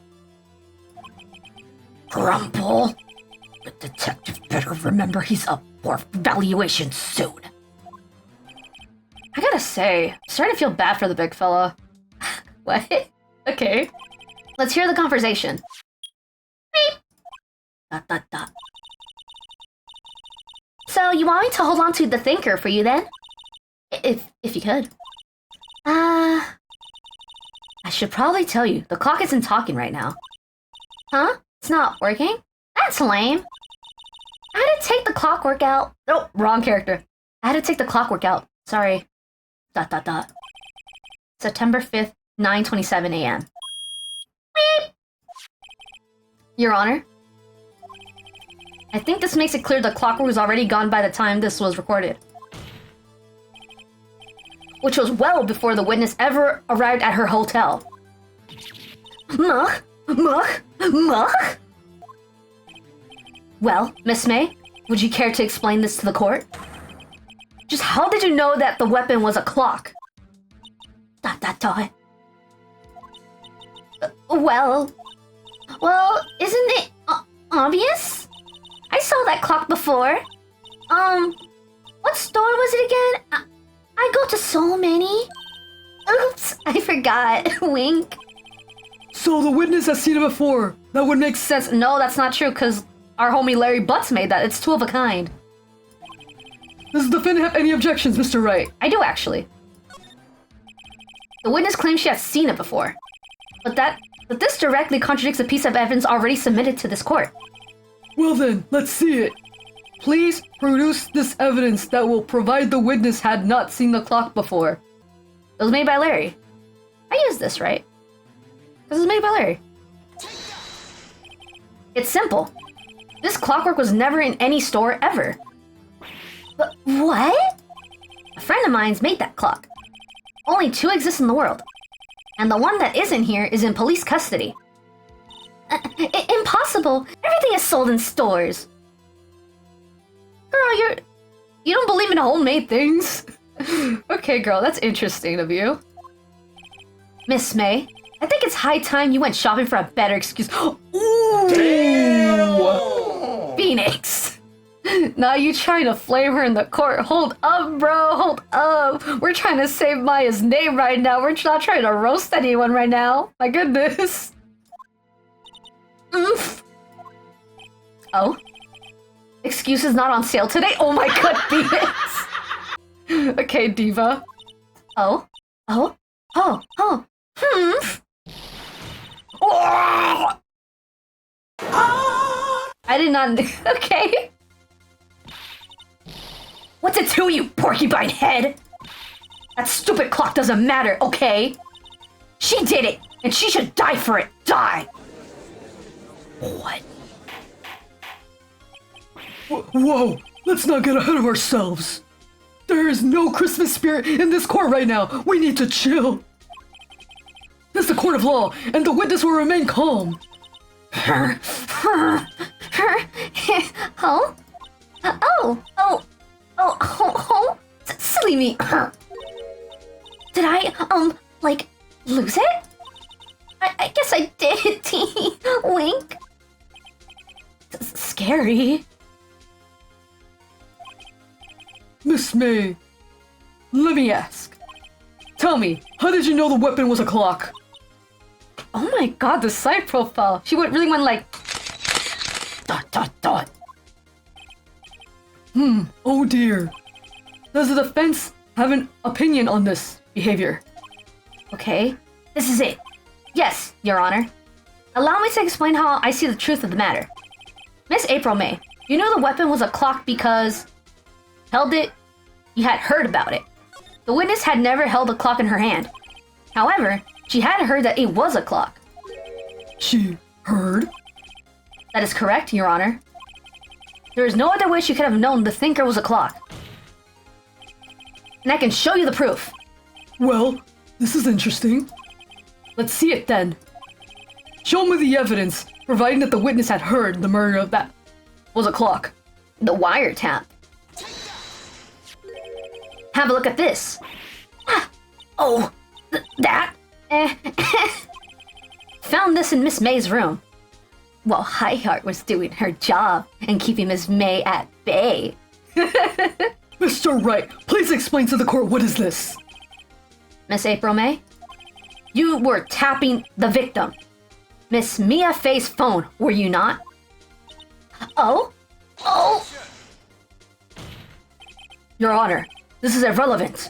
Grumble. The detective better remember he's up for evaluation soon. I gotta say, I'm starting to feel bad for the big fella. What? Okay. Let's hear the conversation. Beep. ... So you want me to hold on to the thinker for you then? If you could. I should probably tell you, the clock isn't talking right now. Huh? It's not working? That's lame. I had to take the clockwork out. Oh, wrong character. I had to take the clockwork out. Sorry. ... September 5th, 9:27 a.m. Beep. Your Honor, I think this makes it clear the clockwork was already gone by the time this was recorded. Which was well before the witness ever arrived at her hotel. Muck? Well, Miss May, would you care to explain this to the court? Just how did you know that the weapon was a clock? ... Well, isn't it obvious? I saw that clock before. What store was it again? I go to so many. Oops, I forgot. Wink. So the witness has seen it before. That would make sense. No, that's not true, because our homie Larry Butts made that. It's two of a kind. Does the defendant have any objections, Mr. Wright? I do, actually. The witness claims she has seen it before. But this directly contradicts a piece of evidence already submitted to this court. Well then, let's see it. Please produce this evidence that will provide the witness had not seen the clock before. It was made by Larry. I used this, right? This is made by Larry. It's simple. This clockwork was never in any store ever. But what? A friend of mine's made that clock. Only 2 exist in the world. And the one that isn't here is in police custody. Impossible! Everything is sold in stores. Girl, you don't believe in homemade things? Okay, girl, that's interesting of you. Miss May, I think it's high time you went shopping for a better excuse. Ooh! Damn. Phoenix! Now you trying to flame her in the court. Hold up, bro, hold up. We're trying to save Maya's name right now. We're not trying to roast anyone right now. My goodness. Oof. Oh? Excuses not on sale today? Oh my god, Phoenix! Okay, diva. Oh? I did not... Okay. What's it to you, porcupine head? That stupid clock doesn't matter, okay? She did it, and she should die for it. Die! What? Whoa, let's not get ahead of ourselves. There is no Christmas spirit in this court right now. We need to chill. This is a court of law, and the witness will remain calm. Huh? Silly me. Did I, like, lose it? I guess I did, Tee. Wink. Scary. Miss May, let me ask. Tell me, how did you know the weapon was a clock? Oh my god, the side profile. She really went like... ... Oh dear. Does the defense have an opinion on this behavior? Okay, this is it. Yes, Your Honor. Allow me to explain how I see the truth of the matter. Miss April May, you knew the weapon was a clock because... held it, you had heard about it. The witness had never held a clock in her hand. However, she had heard that it was a clock. She heard? That is correct, Your Honor. There is no other way she could have known the thinker was a clock. And I can show you the proof. Well, this is interesting. Let's see it then. Show me the evidence, providing that the witness had heard the murder of that was a clock. The wiretap. Have a look at this. Oh, that? Found this in Miss May's room. While Highheart was doing her job and keeping Miss May at bay. Mr. Wright, please explain to the court what is this? Miss April May, you were tapping the victim. Miss Mia Faye's phone, were you not? Oh? Your Honor, this is irrelevant.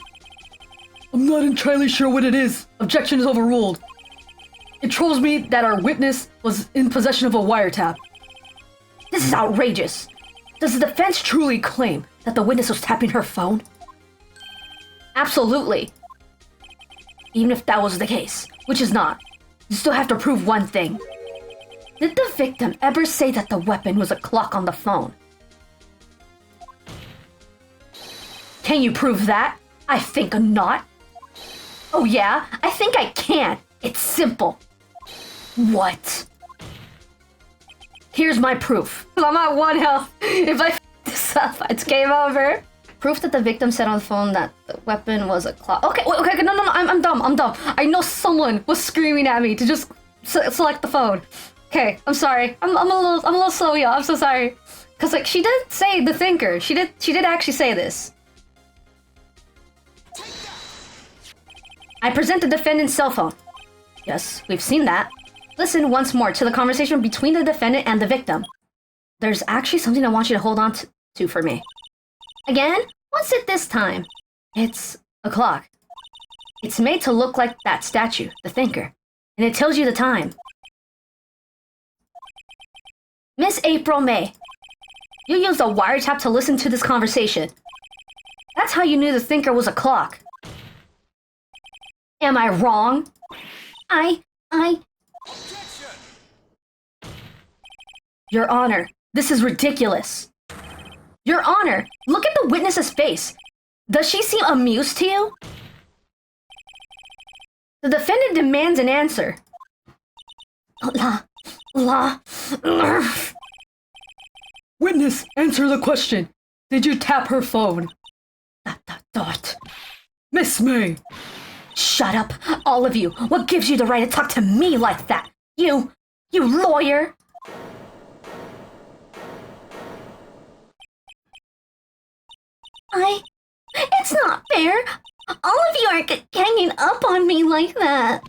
I'm not entirely sure what it is. Objection is overruled. It troubles me that our witness was in possession of a wiretap. This is outrageous. Does the defense truly claim that the witness was tapping her phone? Absolutely. Even if that was the case, which is not, you still have to prove one thing. Did the victim ever say that the weapon was a clock on the phone? Can you prove that? I think not. Oh yeah, I think I can. It's simple. What? Here's my proof. I'm at 1 health. If I f this up, it's game over. Proof that the victim said on the phone that the weapon was a clock. Okay, no, I'm dumb. I know someone was screaming at me to just select the phone. Okay, I'm sorry. I'm a little slow, y'all. I'm so sorry. Cause like she did say the thinker. She did actually say this. I present the defendant's cell phone. Yes, we've seen that. Listen once more to the conversation between the defendant and the victim. There's actually something I want you to hold on to for me. Again? What's it this time? It's a clock. It's made to look like that statue, the thinker, and it tells you the time. Miss April May, you used a wiretap to listen to this conversation. That's how you knew the thinker was a clock. Am I wrong? Your Honor, this is ridiculous. Your Honor, look at the witness's face. Does she seem amused to you? The defendant demands an answer. Witness, answer the question. Did you tap her phone? Miss May! Shut up, all of you. What gives you the right to talk to me like that? You lawyer! It's not fair. All of you are hanging up on me like that.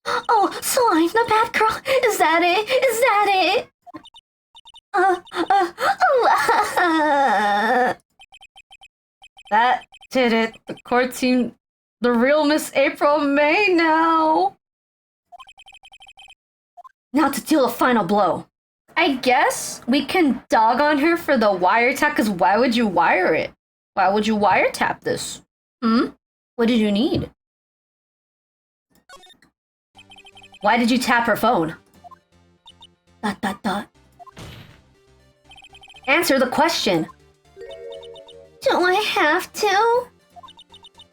Oh, so I'm the bad girl? Is that it? Is that it? That did it. The court seen the real Miss April May now. Now to deal a final blow. I guess we can dog on her for the wiretap, because why would you wire it? Why would you wiretap this? What did you need? Why did you tap her phone? ... Answer the question. Do I have to?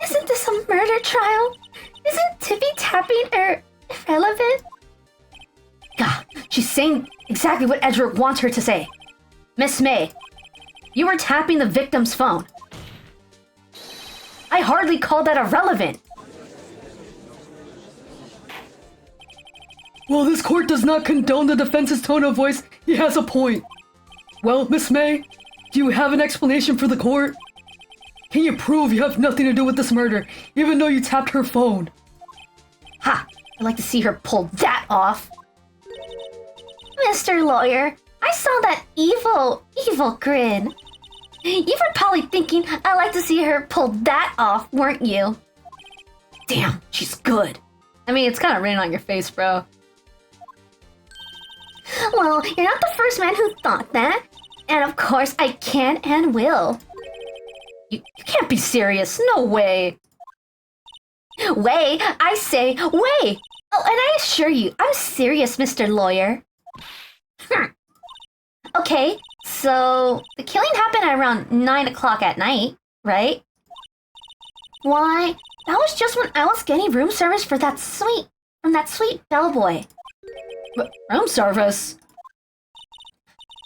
Isn't this a murder trial? Isn't tippy tapping irrelevant? God, she's saying exactly what Edgeworth wants her to say. Miss May, you were tapping the victim's phone. I hardly call that irrelevant. While this court does not condone the defense's tone of voice, he has a point. Well, Miss May, do you have an explanation for the court? Can you prove you have nothing to do with this murder, even though you tapped her phone? Ha! I'd like to see her pull that off. Mr. Lawyer, I saw that evil grin. You were probably thinking I'd like to see her pull that off, weren't you? Damn, she's good. I mean, it's kind of written on your face, bro. Well, you're not the first man who thought that. And of course, I can and will. You can't be serious. No way. Way? I say way. Oh, and I assure you, I'm serious, Mr. Lawyer. Okay, so the killing happened at around 9 o'clock at night, right? Why, that was just when I was getting room service for that sweet bellboy. Room service?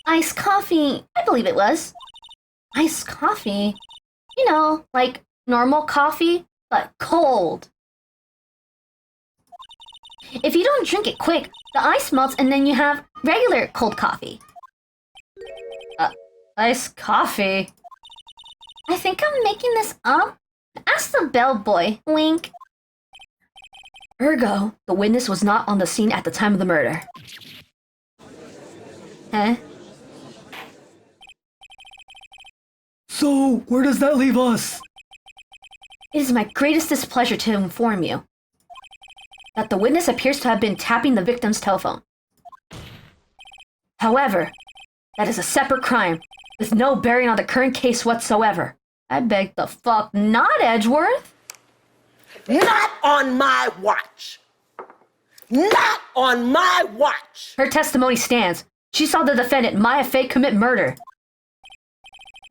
Iced coffee, I believe it was. Iced coffee? You know, like normal coffee, but cold. If you don't drink it quick, the ice melts and then you have regular cold coffee. Iced coffee? I think I'm making this up. Ask the bellboy. Wink. Ergo, the witness was not on the scene at the time of the murder. Huh? So, where does that leave us? It is my greatest displeasure to inform you that the witness appears to have been tapping the victim's telephone. However, that is a separate crime with no bearing on the current case whatsoever. I beg the fuck not, Edgeworth. Not on my watch. Not on my watch. Her testimony stands. She saw the defendant, Maya Faye, commit murder.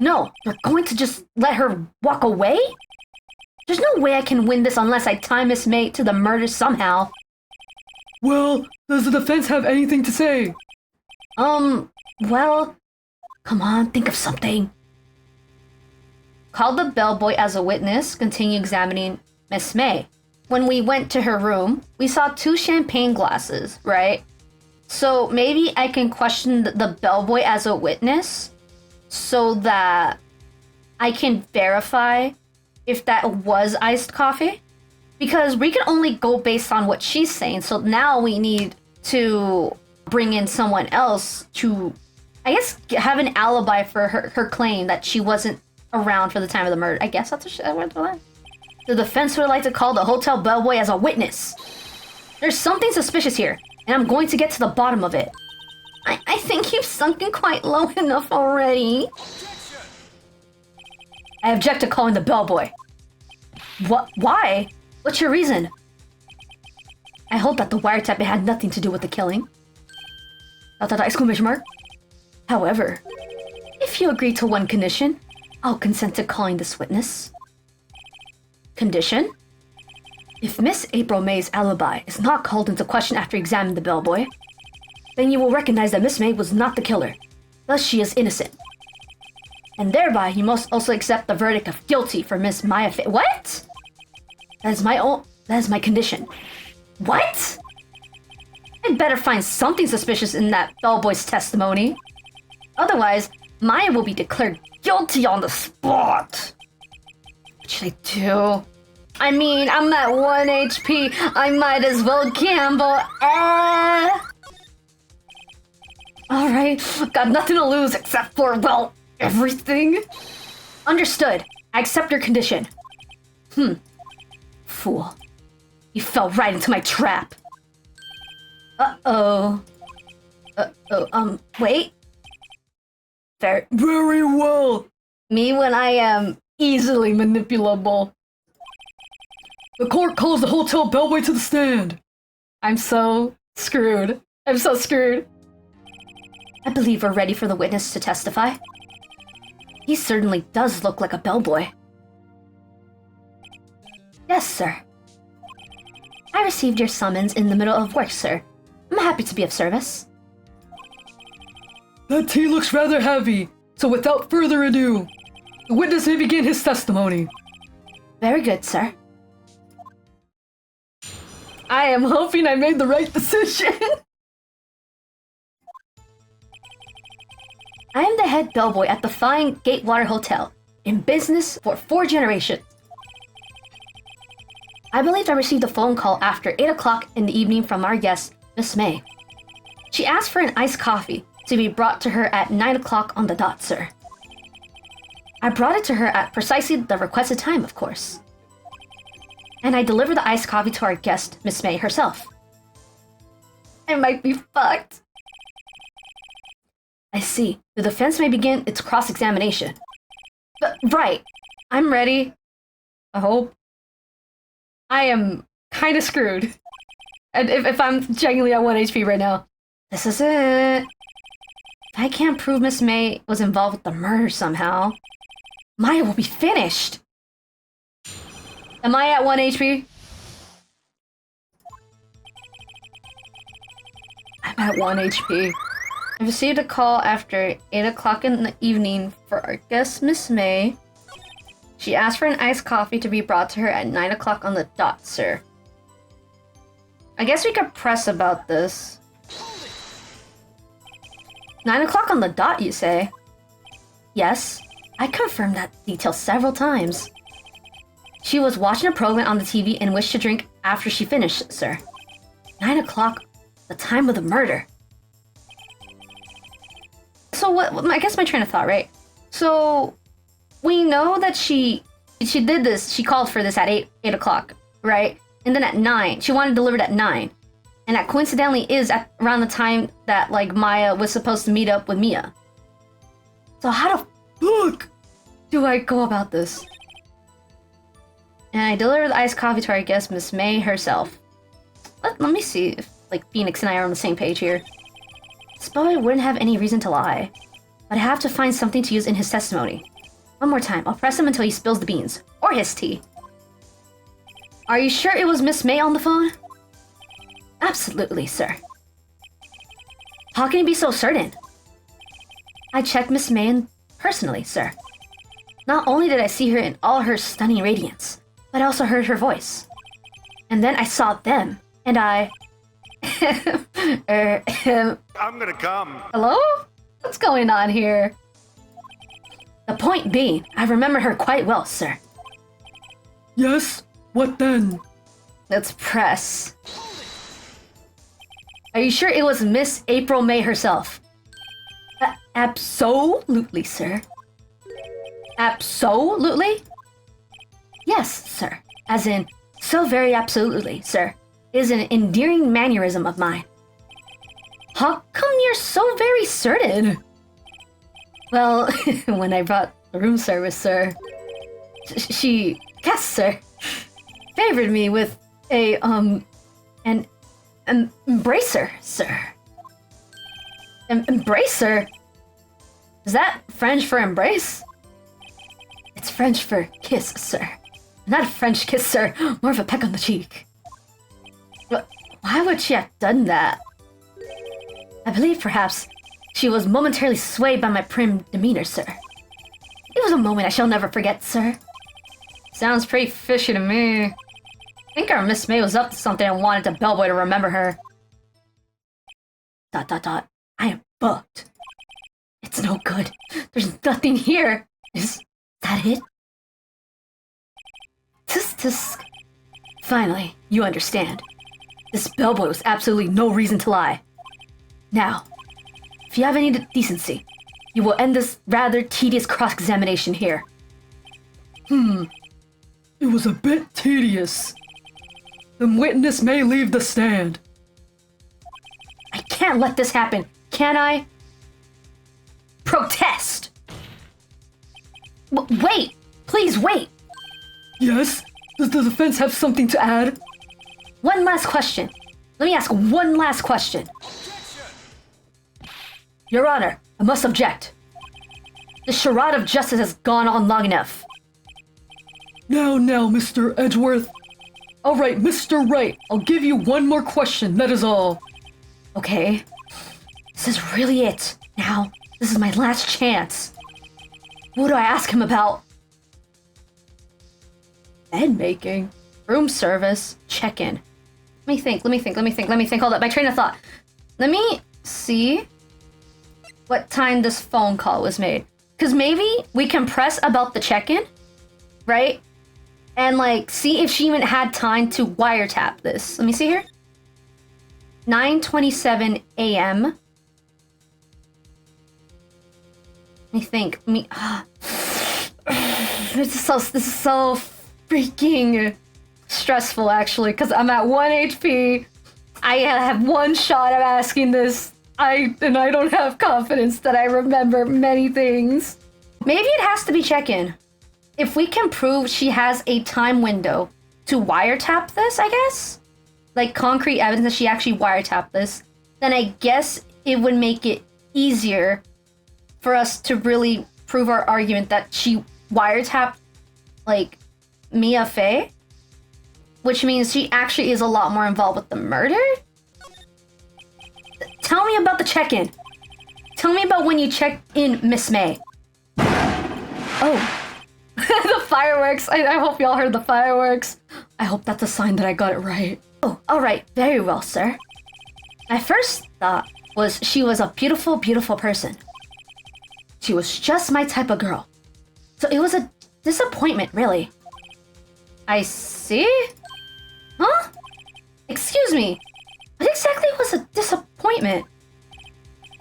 No, you're going to just let her walk away? There's no way I can win this unless I tie Miss May to the murder somehow. Well, does the defense have anything to say? Well, come on, think of something. Call the bellboy as a witness, continue examining Miss May. When we went to her room, we saw 2 champagne glasses, right? So maybe I can question the bellboy as a witness so that I can verify if that was iced coffee. Because we can only go based on what she's saying, so now we need to bring in someone else to, I guess, have an alibi for her claim that she wasn't around for the time of the murder. I guess that's what I went for that. The defense would like to call the hotel bellboy as a witness. There's something suspicious here, and I'm going to get to the bottom of it. I think you've sunken quite low enough already. I object to calling the bellboy. What? Why? What's your reason? I hope that the wiretapping had nothing to do with the killing. Exclamation mark. However, if you agree to one condition, I'll consent to calling this witness. Condition? If Miss April May's alibi is not called into question after examining the bellboy, then you will recognize that Miss May was not the killer. Thus, she is innocent. And thereby, you must also accept the verdict of guilty for Miss Maya Faye. What? That is my condition. What? I'd better find something suspicious in that bellboy's testimony. Otherwise, Maya will be declared guilty on the spot. What should I do? I mean, I'm at 1 HP. I might as well gamble. Alright, got nothing to lose except for, well, everything. Understood. I accept your condition. Fool. You fell right into my trap. Wait. Very well. Me when I am easily manipulable. The court calls the hotel bellboy to the stand. I'm so screwed. I'm so screwed. I believe we're ready for the witness to testify. He certainly does look like a bellboy. Yes, sir. I received your summons in the middle of work, sir. I'm happy to be of service. That tea looks rather heavy, so without further ado, the witness may begin his testimony. Very good, sir. I am hoping I made the right decision. I am the head bellboy at the fine Gatewater Hotel, in business for 4 generations. I believe I received a phone call after 8 o'clock in the evening from our guest, Miss May. She asked for an iced coffee to be brought to her at 9 o'clock on the dot, sir. I brought it to her at precisely the requested time, of course. And I delivered the iced coffee to our guest, Miss May herself. I might be fucked. I see. The defense may begin its cross-examination. But, right. I'm ready. I hope. I am kinda screwed. And if I'm genuinely at 1 HP right now. This is it. If I can't prove Miss May was involved with the murder somehow, Maya will be finished. Am I at 1 HP? I'm at 1 HP. I received a call after 8 o'clock in the evening for our guest, Miss May. She asked for an iced coffee to be brought to her at 9 o'clock on the dot, sir. I guess we could press about this. 9 o'clock on the dot, you say? Yes, I confirmed that detail several times. She was watching a program on the TV and wished to drink after she finished, sir. 9 o'clock, the time of the murder. So what, I guess my train of thought, right? So, we know that she did this, she called for this at 8 o'clock, right? And then at 9, she wanted it delivered at 9. And that coincidentally is at around the time that, like, Maya was supposed to meet up with Mia. So how the fuck do I go about this? And I delivered the iced coffee to our guest, Miss May herself. Let me see if, like, Phoenix and I are on the same page here. This boy wouldn't have any reason to lie. But I have to find something to use in his testimony. One more time, I'll press him until he spills the beans. Or his tea. Are you sure it was Miss May on the phone? Absolutely, sir. How can you be so certain? I checked Miss May personally, sir. Not only did I see her in all her stunning radiance, but I also heard her voice. And then I saw them, and I... I'm gonna come. Hello? What's going on here? The point being, I remember her quite well, sir. Yes? What then? Let's press. Are you sure it was Miss April May herself? Absolutely, sir. Absolutely? Yes, sir. As in, so very absolutely, sir. Is an endearing mannerism of mine. How come you're so very certain? Well, when I brought the room service, sir, she, yes, sir, favored me with a, an embracer, sir. Embracer? Is that French for embrace? It's French for kiss, sir. Not a French kiss, sir, more of a peck on the cheek. But why would she have done that? I believe perhaps she was momentarily swayed by my prim demeanor, sir. It was a moment I shall never forget, sir. Sounds pretty fishy to me. I think our Miss May was up to something and wanted the bellboy to remember her. ... I am booked. It's no good. There's nothing here. Is that it? Tisk. Finally, you understand. This bellboy was absolutely no reason to lie. Now, if you have any decency, you will end this rather tedious cross-examination here. It was a bit tedious. The witness may leave the stand. I can't let this happen, can I? Protest! Wait! Please wait! Yes? Does the defense have something to add? One last question. Let me ask one last question. Your Honor, I must object. The charade of justice has gone on long enough. Now, Mr. Edgeworth. All right, Mr. Wright, I'll give you one more question, that is all. Okay. This is really it. Now, this is my last chance. What do I ask him about? Bed making, room service, check-in. Let me think. Hold up, my train of thought. Let me see what time this phone call was made. Because maybe we can press about the check-in, right? And like, see if she even had time to wiretap this. Let me see here. 9:27 a.m. Let me think. This is so freaking stressful, actually, because I'm at 1 HP. I have one shot at asking this. I don't have confidence that I remember many things. Maybe it has to be check-in. If we can prove she has a time window to wiretap this, I guess, like concrete evidence that she actually wiretapped this, then I guess it would make it easier for us to really prove our argument that she wiretapped, like, Mia Fey, which means she actually is a lot more involved with the murder? Tell me about the check-in. Tell me about when you checked in Miss May. Oh. The fireworks. I hope y'all heard the fireworks. I hope that's a sign that I got it right. Oh, alright. Very well, sir. My first thought was she was a beautiful, beautiful person. She was just my type of girl. So it was a disappointment, really. I see? Huh? Excuse me. What exactly was a disappointment?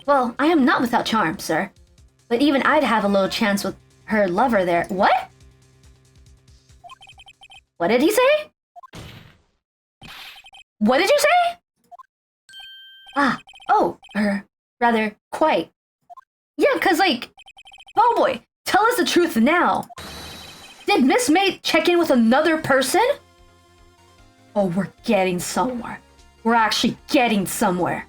Well, I am not without charm, sir. But even I'd have a little chance with her lover there. What? What did he say? What did you say? Ah, oh, rather, quite. Yeah, cause like, oh boy, tell us the truth now. Did Miss May check in with another person? Oh, we're getting somewhere. We're actually getting somewhere.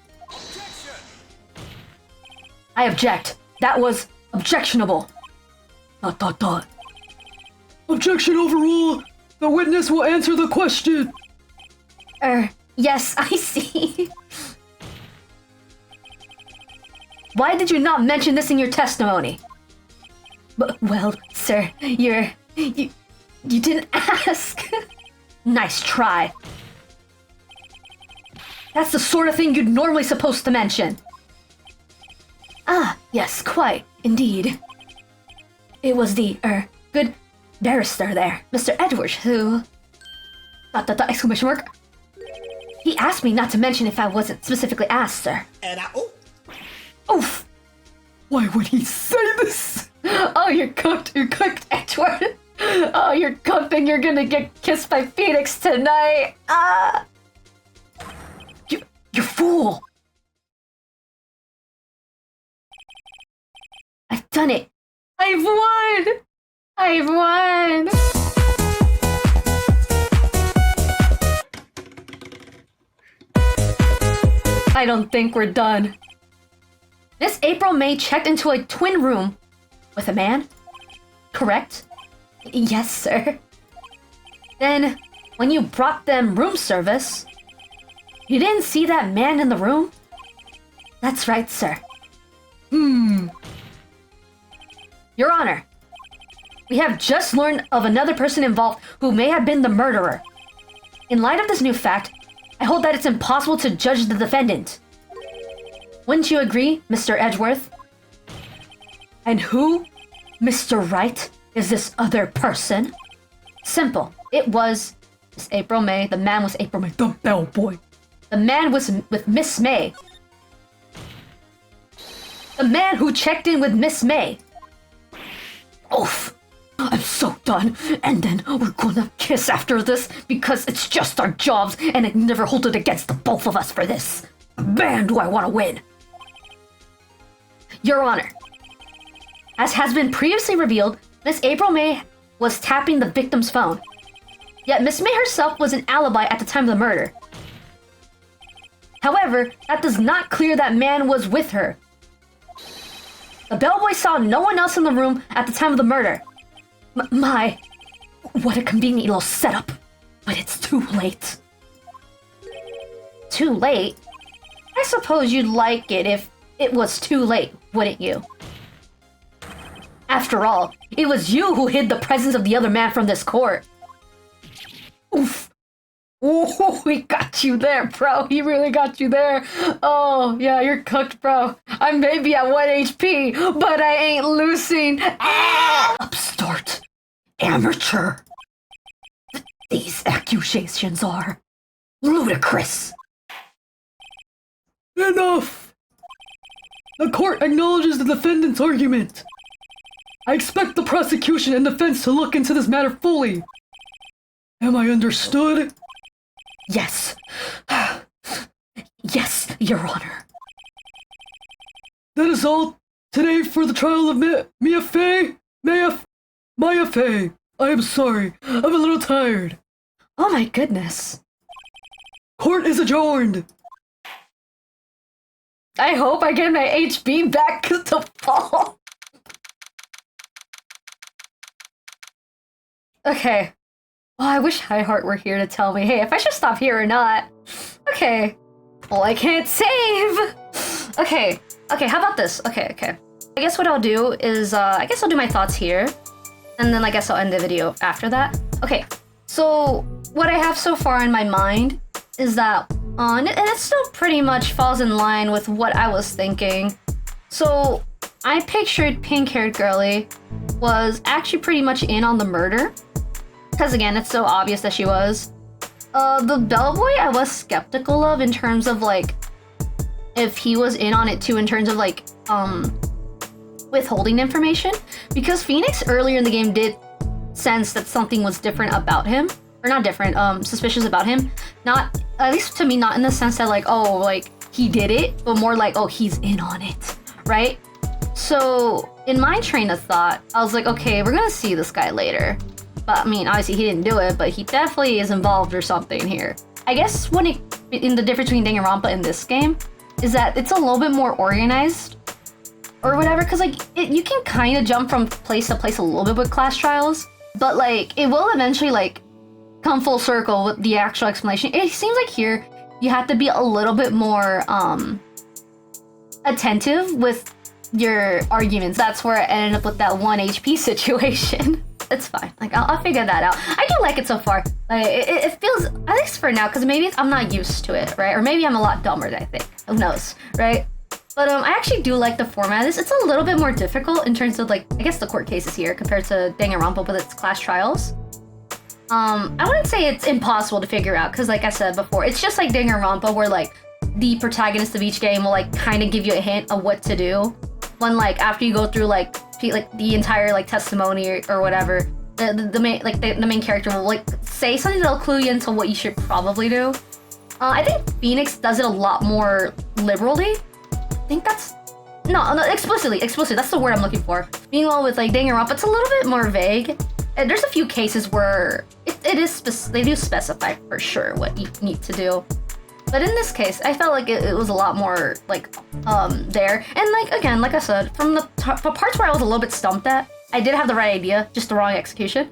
I object. That was objectionable. ... Objection overruled. The witness will answer the question. Yes, I see. Why did you not mention this in your testimony? Well, sir, you didn't ask. Nice try. That's the sort of thing you'd normally supposed to mention. Ah, yes, quite, indeed. It was the, good barrister there, Mr. Edwards, who... ... exclamation mark. He asked me not to mention if I wasn't specifically asked, sir. And Oof! Why would he say this? Oh, you're cooked, Edward. Oh, you're confident you're gonna get kissed by Phoenix tonight. Ah! You fool! I've done it. I've won! I've won! I don't think we're done. Miss April May checked into a twin room with a man, correct? Yes, sir. Then, when you brought them room service, you didn't see that man in the room? That's right, sir. Your Honor, we have just learned of another person involved who may have been the murderer. In light of this new fact, I hold that it's impossible to judge the defendant. Wouldn't you agree, Mr. Edgeworth? And who, Mr. Wright, is this other person? Simple. It was Miss April May. The man was April May. The bellboy. The man was with Miss May. The man who checked in with Miss May. Oof. I'm so done. And then we're gonna kiss after this because it's just our jobs and it never hold it against the both of us for this. Man, do I want to win. Your Honor, as has been previously revealed, Miss April May was tapping the victim's phone. Yet Miss May herself was an alibi at the time of the murder. However, that does not clear that man was with her. The bellboy saw no one else in the room at the time of the murder. My, what a convenient little setup. But it's too late. Too late? I suppose you'd like it if it was too late, wouldn't you? After all, it was you who hid the presence of the other man from this court. Oof. Ooh, he got you there, bro. He really got you there. Oh, yeah, you're cooked, bro. I may be at 1 HP, but I ain't losing. Ah! Upstart. Amateur. These accusations are ludicrous. Enough! The court acknowledges the defendant's argument. I expect the prosecution and defense to look into this matter fully. Am I understood? Yes. Yes, Your Honor. That is all today for the trial of Mia Fey? Maya Fey. I am sorry. I'm a little tired. Oh my goodness. Court is adjourned. I hope I get my HB back to fall. Okay. Oh, I wish Highheart were here to tell me, hey, if I should stop here or not. Okay. Well, I can't save. Okay. Okay, how about this? Okay. I guess what I'll do is, I guess I'll do my thoughts here. And then I guess I'll end the video after that. Okay. So, what I have so far in my mind is that, and it still pretty much falls in line with what I was thinking. So, I pictured pink-haired girly was actually pretty much in on the murder. Because again, it's so obvious that she was. The bellboy I was skeptical of in terms of like, if he was in on it too in terms of like, withholding information. Because Phoenix earlier in the game did sense that something was different about him. Or not different, suspicious about him. Not, at least to me, not in the sense that like, oh, like, he did it. But more like, oh, he's in on it, right? So, in my train of thought, I was like, okay, we're gonna see this guy later. But I mean, obviously he didn't do it, but he definitely is involved or something here. I guess in the difference between Danganronpa in this game is that it's a little bit more organized or whatever, because like you can kind of jump from place to place a little bit with class trials, but like it will eventually like come full circle with the actual explanation. It seems like here you have to be a little bit more attentive with your arguments. That's where I ended up with that 1 HP situation. It's fine. Like, I'll figure that out. I do like it so far. Like, it feels, at least for now, because maybe I'm not used to it, right? Or maybe I'm a lot dumber than I think. Who knows, right? But I actually do like the format of this. It's a little bit more difficult in terms of, like, I guess the court cases here compared to Danganronpa with its class trials. I wouldn't say it's impossible to figure out, because like I said before, it's just like Danganronpa where, like, the protagonist of each game will, like, kind of give you a hint of what to do. When, like, after you go through, like the entire like testimony or whatever, the main character will like say something that'll clue you into what you should probably do. I think Phoenix does it a lot more liberally. I think that's no explicitly. That's the word I'm looking for. Meanwhile, with like Danganronpa, it's a little bit more vague. And there's a few cases where they do specify for sure what you need to do. But in this case, I felt like it was a lot more, like, there. And, like, again, like I said, from the parts where I was a little bit stumped at, I did have the right idea, just the wrong execution.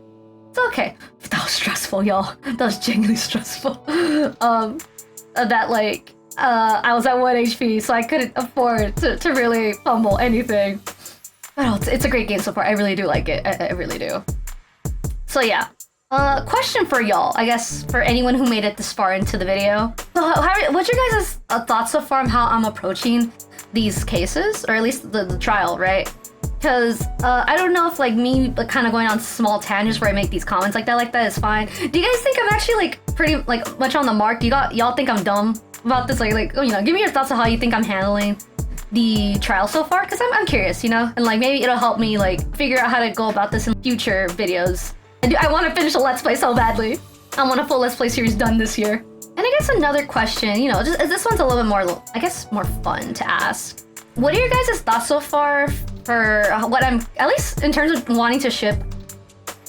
It's okay. But that was stressful, y'all. That was genuinely stressful. That, like, I was at 1 HP, so I couldn't afford to really fumble anything. But oh, it's a great game so far. I really do like it. I really do. So, yeah. Question for y'all, I guess, for anyone who made it this far into the video. So what's your guys' thoughts so far on how I'm approaching these cases? Or at least the trial, right? Because I don't know if like me kind of going on small tangents where I make these comments like that is fine. Do you guys think I'm actually like pretty like much on the mark? Do y'all think I'm dumb about this? Like, you know, give me your thoughts on how you think I'm handling the trial so far, because I'm curious, you know? And like maybe it'll help me like figure out how to go about this in future videos. I want to finish a Let's Play so badly. I want a full Let's Play series done this year. And I guess another question, you know, just this one's a little bit more, I guess, more fun to ask. What are your guys' thoughts so far for what I'm, at least in terms of wanting to ship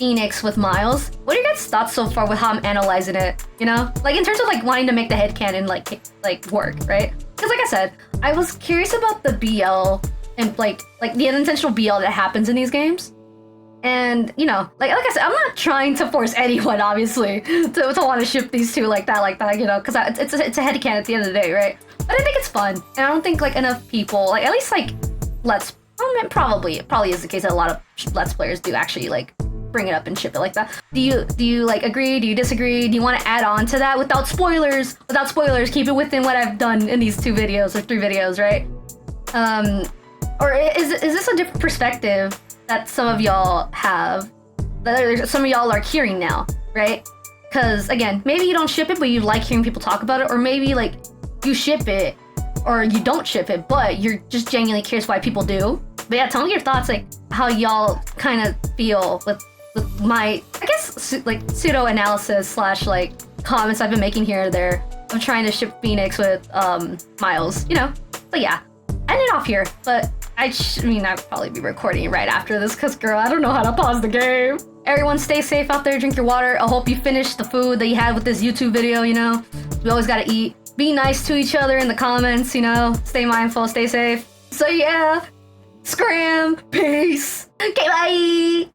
Phoenix with Miles. What are your guys' thoughts so far with how I'm analyzing it? You know, like in terms of like wanting to make the headcanon like work, right? Because like I said, I was curious about the BL and like the unintentional BL that happens in these games. And you know, like I said, I'm not trying to force anyone, obviously, to want to ship these two like that, you know, because it's a headcanon at the end of the day, right? But I think it's fun, and I don't think like enough people, like at least like probably is the case that a lot of Let's players do actually like bring it up and ship it like that. Do you like agree? Do you disagree? Do you want to add on to that without spoilers? Without spoilers, keep it within what I've done in these 2 videos or 3 videos, right? Or is this a different perspective that some of y'all have, that some of y'all are hearing now, right? Because again, maybe you don't ship it, but you like hearing people talk about it, or maybe like you ship it or you don't ship it, but you're just genuinely curious why people do. But yeah, tell me your thoughts, like how y'all kind of feel with my, I guess, like pseudo analysis slash like comments I've been making here or there of trying to ship Phoenix with Miles, you know. But yeah, end it off here. But I mean, I'd probably be recording right after this because, girl, I don't know how to pause the game. Everyone stay safe out there, drink your water. I hope you finished the food that you had with this YouTube video, you know. We always gotta eat. Be nice to each other in the comments, you know. Stay mindful, stay safe. So yeah, scram, peace. Okay, bye.